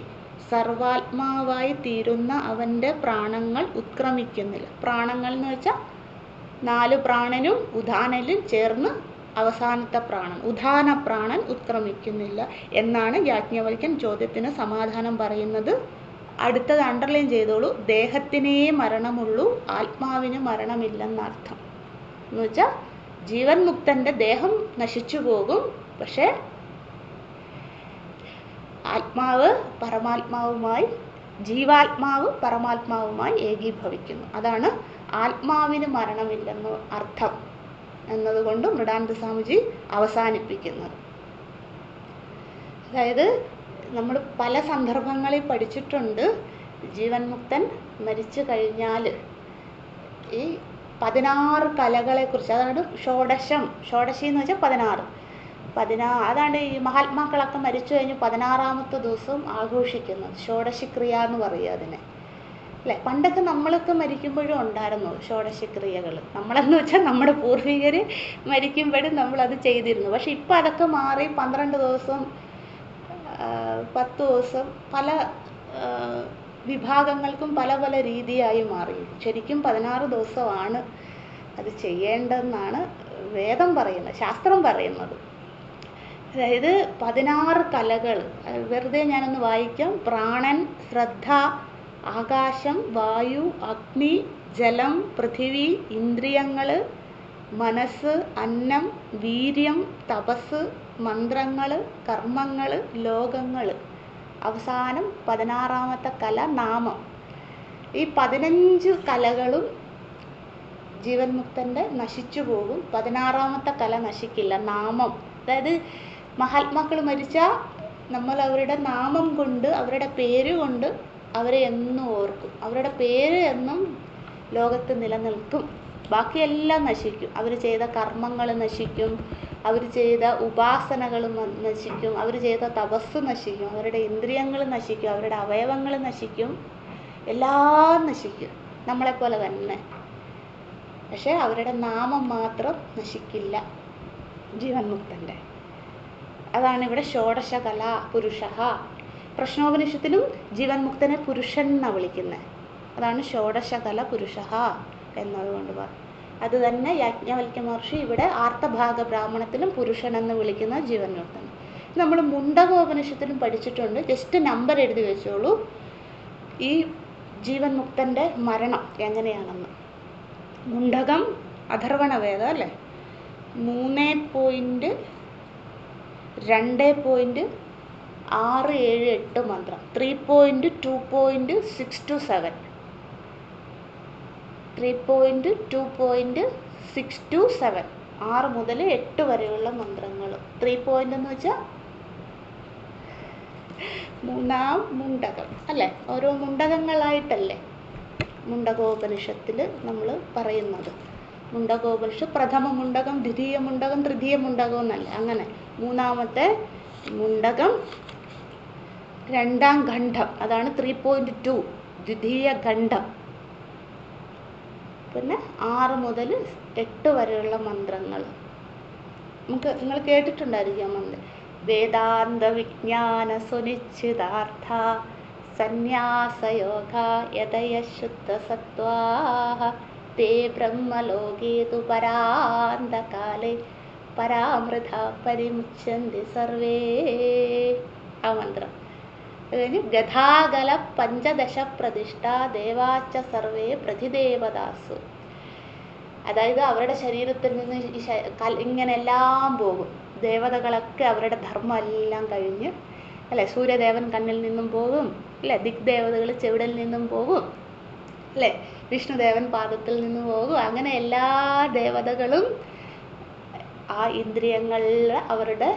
സർവാത്മാവായി തീരുന്ന അവൻ്റെ പ്രാണങ്ങൾ ഉത്ക്രമിക്കുന്നില്ല. പ്രാണങ്ങൾ എന്ന് വെച്ചാൽ 4 പ്രാണനും ഉദാനലും ചേർന്ന് അവസാനത്തെ പ്രാണൻ, ഉദാന പ്രാണൻ ഉത്ക്രമിക്കുന്നില്ല എന്നാണ് യാജ്ഞവൽക്യൻ ചോദ്യത്തിന് സമാധാനം പറയുന്നത്. അടുത്തത് അണ്ടർലൈൻ ചെയ്തോളൂ. ദേഹത്തിനേ മരണമുള്ളൂ, ആത്മാവിന് മരണമില്ലെന്നർത്ഥം. എന്ന് വെച്ചാൽ ജീവൻ മുക്തൻ്റെ ദേഹം നശിച്ചു പോകും, പക്ഷേ ആത്മാവ് പരമാത്മാവുമായി, ജീവാത്മാവ് പരമാത്മാവുമായി ഏകീഭവിക്കുന്നു. അതാണ് ആത്മാവിന് മരണമില്ലെന്ന് അർത്ഥം എന്നതുകൊണ്ട് മൃഡാനന്ദ സ്വാമിജി അവസാനിപ്പിക്കുന്നത്. അതായത് നമ്മൾ പല സന്ദർഭങ്ങളിൽ പഠിച്ചിട്ടുണ്ട്, ജീവൻ മുക്തൻ മരിച്ചു കഴിഞ്ഞാൽ ഈ 16 കലകളെക്കുറിച്ച്, അതാണ് ഷോഡശി എന്ന് വെച്ചാൽ 16. അതാണ് ഈ മഹാത്മാക്കളൊക്കെ മരിച്ചു കഴിഞ്ഞ് 16-ാമത്തെ ദിവസം ആഘോഷിക്കുന്നത്. ഷോഡശിക്രിയ എന്ന് പറയും അതിനെ, അല്ലേ? പണ്ടൊക്കെ നമ്മളൊക്കെ മരിക്കുമ്പോഴും ഉണ്ടായിരുന്നു ഷോഡശിക്രിയകൾ. നമ്മളെന്ന് വെച്ചാൽ നമ്മുടെ പൂർവികർ മരിക്കുമ്പോഴും നമ്മളത് ചെയ്തിരുന്നു. പക്ഷെ ഇപ്പം അതൊക്കെ മാറി 12 ദിവസം 10 ദിവസം പല വിഭാഗങ്ങൾക്കും പല പല രീതിയായി മാറി. ശരിക്കും 16 ദിവസമാണ് അത് ചെയ്യേണ്ടതെന്നാണ് വേദം പറയുന്നത്, ശാസ്ത്രം പറയുന്നത്. അതായത് 16 കലകൾ. വെറുതെ ഞാനൊന്ന് വായിക്കാം. പ്രാണൻ, ശ്രദ്ധ, ആകാശം, വായു, അഗ്നി, ജലം, പൃഥിവി, ഇന്ദ്രിയങ്ങൾ, മനസ്സ്, അന്നം, വീര്യം, തപസ്, മന്ത്രങ്ങൾ, കർമ്മങ്ങൾ, ലോകങ്ങൾ. അവസാനം 16-ാമത്തെ കല നാമം. ഈ 15 കലകളും ജീവൻ മുക്തൻ്റെ നശിച്ചു പോകും. 16-ാമത്തെ കല നശിക്കില്ല, നാമം. അതായത് മഹാത്മാക്കൾ മരിച്ചാൽ നമ്മൾ അവരുടെ നാമം കൊണ്ട്, അവരുടെ പേര് കൊണ്ട് അവരെ എന്നും ഓർക്കും. അവരുടെ പേര് എന്നും ലോകത്ത് നിലനിൽക്കും. ബാക്കിയെല്ലാം നശിക്കും. അവർ ചെയ്ത കർമ്മങ്ങൾ നശിക്കും, അവർ ചെയ്ത ഉപാസനകൾ നശിക്കും, അവർ ചെയ്ത തപസ് നശിക്കും, അവരുടെ ഇന്ദ്രിയങ്ങൾ നശിക്കും, അവരുടെ അവയവങ്ങൾ നശിക്കും, എല്ലാം നശിക്കും, നമ്മളെപ്പോലെ തന്നെ. പക്ഷെ അവരുടെ നാമം മാത്രം നശിക്കില്ല ജീവൻ മുക്തൻ്റെ. അതാണ് ഇവിടെ ഷോഡശകല പുരുഷ. പ്രശ്നോപനിഷത്തിലും ജീവൻ മുക്തനെ പുരുഷൻ എന്നാണ് വിളിക്കുന്നത്. അതാണ് ഷോഡശകല പുരുഷ എന്നതുകൊണ്ട് പറഞ്ഞു. അത് തന്നെ യാജ്ഞവൽക്യ മഹർഷി ഇവിടെ ആർത്തഭാഗ ബ്രാഹ്മണത്തിലും പുരുഷൻ എന്ന് വിളിക്കുന്ന ജീവൻ മുക്തൻ. നമ്മൾ മുണ്ടകോപനിഷത്തിലും പഠിച്ചിട്ടുണ്ട്. ജസ്റ്റ് നമ്പർ എഴുതി വെച്ചോളൂ ഈ ജീവൻ മുക്തൻ്റെ മരണം എങ്ങനെയാണെന്ന്. മുണ്ടകം അഥർവണ വേദം അല്ലേ, 3.2.678 മന്ത്രം, 3.2.627, 3.2.627, 6 മുതൽ 8 വരെയുള്ള മന്ത്രങ്ങൾ. 3 എന്ന് വെച്ചാൽ മൂന്നാം മുണ്ടകം അല്ലേ? ഓരോ മുണ്ടകങ്ങളായിട്ടല്ലേ മുണ്ടകോപനിഷത്തിൽ നമ്മൾ പറയുന്നത്. മുണ്ടകോപനിഷത്ത് പ്രഥമ മുണ്ടകം, ദ്വിതീയ മുണ്ടകം, തൃതീയ മുണ്ടകം എന്നല്ല. അങ്ങനെ മൂന്നാമത്തെ മുണ്ടകം 2ാം ഖണ്ഡം, അതാണ് 3.2 ദ്വിതീയ ഖണ്ഡം. പിന്നെ 6 മുതൽ 8 വരെയുള്ള മന്ത്രങ്ങൾ നിങ്ങൾ കേട്ടിട്ടുണ്ടായിരിക്കാം. മന്ത്രം വേദാന്ത വിജ്ഞാന സുനിശ്ചിതാർത്ഥ സന്യാസയോഗ യതയ ശുദ്ധ സത്വാഹ തേ ബ്രഹ്മലോകേ തു പരാന്തകാലേ പരാമൃത പരിമുച്യന്തി സർവേ. ആ മന്ത്രം കഴിഞ്ഞ് ഗതാഗല 15 പ്രതിഷ്ഠ ദേവാച്ച സർവേ പ്രതിദേവദാസു. അതായത് അവരുടെ ശരീരത്തിൽ നിന്ന് ഇങ്ങനെ എല്ലാം പോകും. ദേവതകളൊക്കെ അവരുടെ ധർമ്മം എല്ലാം കഴിഞ്ഞ് അല്ലേ, സൂര്യദേവൻ കണ്ണിൽ നിന്നും പോകും അല്ലേ, ദിഗ്ദേവതകൾ ചെവിടിൽ നിന്നും പോകും അല്ലേ, വിഷ്ണുദേവൻ പാദത്തിൽ നിന്നും പോകും. അങ്ങനെ എല്ലാ ദേവതകളും ആ ഇന്ദ്രിയങ്ങളിൽ അവരുടെ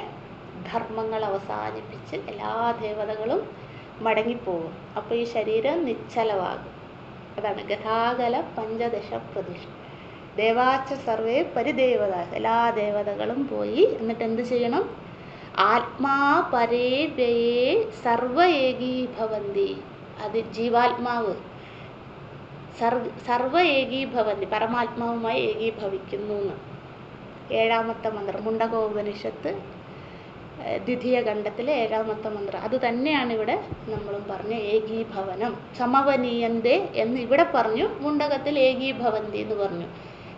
ധർമ്മങ്ങൾ അവസാനിപ്പിച്ച് എല്ലാ ദേവതകളും മടങ്ങിപ്പോകും. അപ്പോൾ ഈ ശരീരം നിശ്ചലമാകും. അതാണ് ഗതാഗല 15 പ്രതിഷ്ഠ ദേവാച്ച സർവേ പരിദേവദാസ. എല്ലാ ദേവതകളും പോയി. എന്നിട്ട് എന്ത് ചെയ്യണം? ആത്മാ പരേ വ്യയേ സർവ ഏകീഭവന്തി. അത് ജീവാത്മാവ് സർവ ഏകീഭവന്തി, പരമാത്മാവുമായി ഏകീഭവിക്കുന്നു എന്ന്. 7ാമത്തെ മന്ത്രം മുണ്ടകോപനിഷത്ത് ദ്വിതീയ ഖണ്ഡത്തിലെ 7ാമത്തെ മന്ത്രം. അത് തന്നെയാണ് ഇവിടെ നമ്മളും പറഞ്ഞ ഏകീഭവനം. സമവനീയന്തേ എന്ന് ഇവിടെ പറഞ്ഞു, മുണ്ടകത്തിൽ ഏകീഭവന്തി എന്ന് പറഞ്ഞു.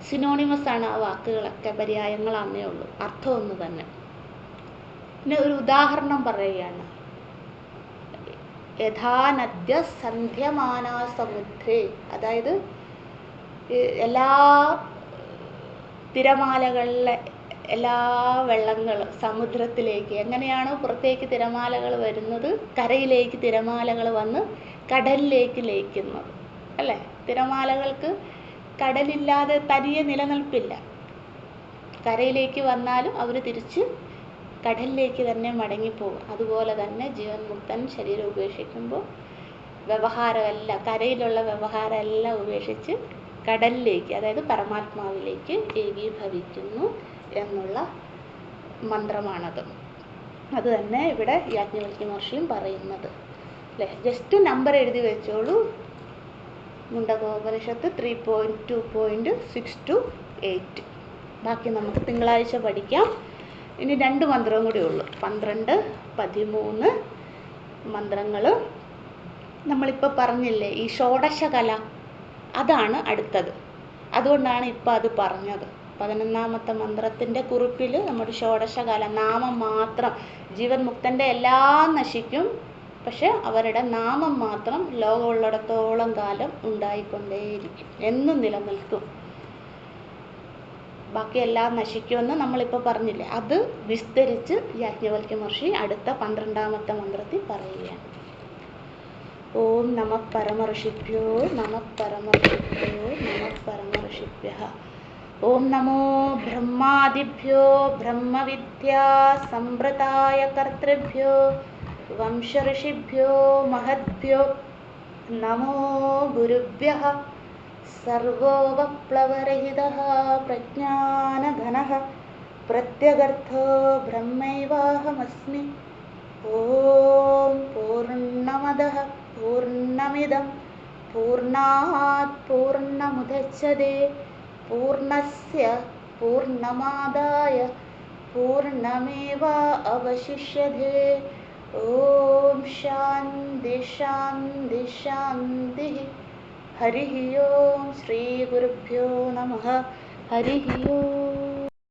സിനോണിമസ് ആണ് ആ വാക്കുകളൊക്കെ, പര്യായങ്ങളാന്നേ ഉള്ളൂ, അർത്ഥം ഒന്ന് തന്നെ. പിന്നെ ഒരു ഉദാഹരണം പറയുകയാണ്. യഥാനദ്യ സന്ധ്യമാനാ സമുദ്രേ. അതായത് എല്ലാ തിരമാലകളിലെ എല്ലാ വെള്ളങ്ങളും സമുദ്രത്തിലേക്ക് എങ്ങനെയാണോ പുറത്തേക്ക് തിരമാലകൾ വരുന്നത്, കരയിലേക്ക് തിരമാലകൾ വന്ന് കടലിലേക്ക് ലയിക്കുന്നത് അല്ലേ? തിരമാലകൾക്ക് കടലില്ലാതെ തനിയെ നിലനിൽപ്പില്ല. കരയിലേക്ക് വന്നാലും അവർ തിരിച്ച് കടലിലേക്ക് തന്നെ മടങ്ങിപ്പോകും. അതുപോലെ തന്നെ ജീവൻ മുക്തൻ ശരീരം ഉപേക്ഷിക്കുമ്പോൾ വ്യവഹാരമെല്ലാം, കരയിലുള്ള വ്യവഹാരമെല്ലാം ഉപേക്ഷിച്ച് കടലിലേക്ക്, അതായത് പരമാത്മാവിലേക്ക് ഏകീഭവിക്കുന്നു എന്നുള്ള മന്ത്രമാണത്. അത് തന്നെ ഇവിടെ യാജ്ഞവൽക്യ മഹർഷിയും പറയുന്നത് അല്ലേ. ജസ്റ്റ് നമ്പർ എഴുതി വെച്ചോളൂ. മുണ്ടകോപനിഷത്ത് 3.2.6-8. ബാക്കി നമുക്ക് തിങ്കളാഴ്ച പഠിക്കാം. ഇനി 2 മന്ത്രവും കൂടി ഉള്ളൂ. 12, 13 മന്ത്രങ്ങൾ. നമ്മളിപ്പോൾ പറഞ്ഞില്ലേ ഈ ഷോഡശകല, അതാണ് അടുത്തത്. അതുകൊണ്ടാണ് ഇപ്പോൾ അത് പറഞ്ഞത്. 11ാമത്തെ മന്ത്രത്തിൻ്റെ കുറിപ്പിൽ നമ്മുടെ ഷോഡശകല നാമം മാത്രം, ജീവൻ മുക്തൻ്റെ എല്ലാം നശിക്കും, പക്ഷെ അവരുടെ നാമം മാത്രം ലോകമുള്ളിടത്തോളം കാലം ഉണ്ടായിക്കൊണ്ടേയിരിക്കും, എന്നും നിലനിൽക്കും. ബാക്കിയെല്ലാം നശിക്കുമെന്ന് നമ്മളിപ്പോൾ പറഞ്ഞില്ലേ, അത് വിസ്തരിച്ച് യാജ്ഞവൽക്യ മഹർഷി അടുത്ത 12ാമത്തെ മന്ത്രത്തിൽ പറയുകയാണ്. ഓം നമഃ പരമഋഷിഭ്യോ നമഃ പരമഋഷിഭ്യോ നമഃ പരമഋഷിഭ്യഃ. ഓം നമോ ബ്രഹ്മാദിഭ്യോ ബ്രഹ്മവിദ്യാ സംവൃതായ കർത്തൃഭ്യോ വംശഋഷിഭ്യോ മഹദ്ഭ്യോ നമോ ഗുരുഭ്യഃ. സർവോപപ്ലവരഹിതഃ പ്രജ്ഞാനഘനഃ പ്രത്യഗർത്ഥോ ബ്രഹ്മൈവാഹമസ്മി. ഓം പൂർണ്ണമദഃ പൂർണ്ണമിദം പൂർണ്ണാത് പൂർണ്ണമുദച്യതേ പൂർണ്ണസ്യ പൂർണ്ണമാദായ പൂർണ്ണമേവാവശിഷ്യതേ. ഓം ശാന്തി ശാന്തി ശാന്തി. ഹരി ഓം. ശ്രീ ഗുരുഭ്യോ നമഃ. ഹരി ഓം.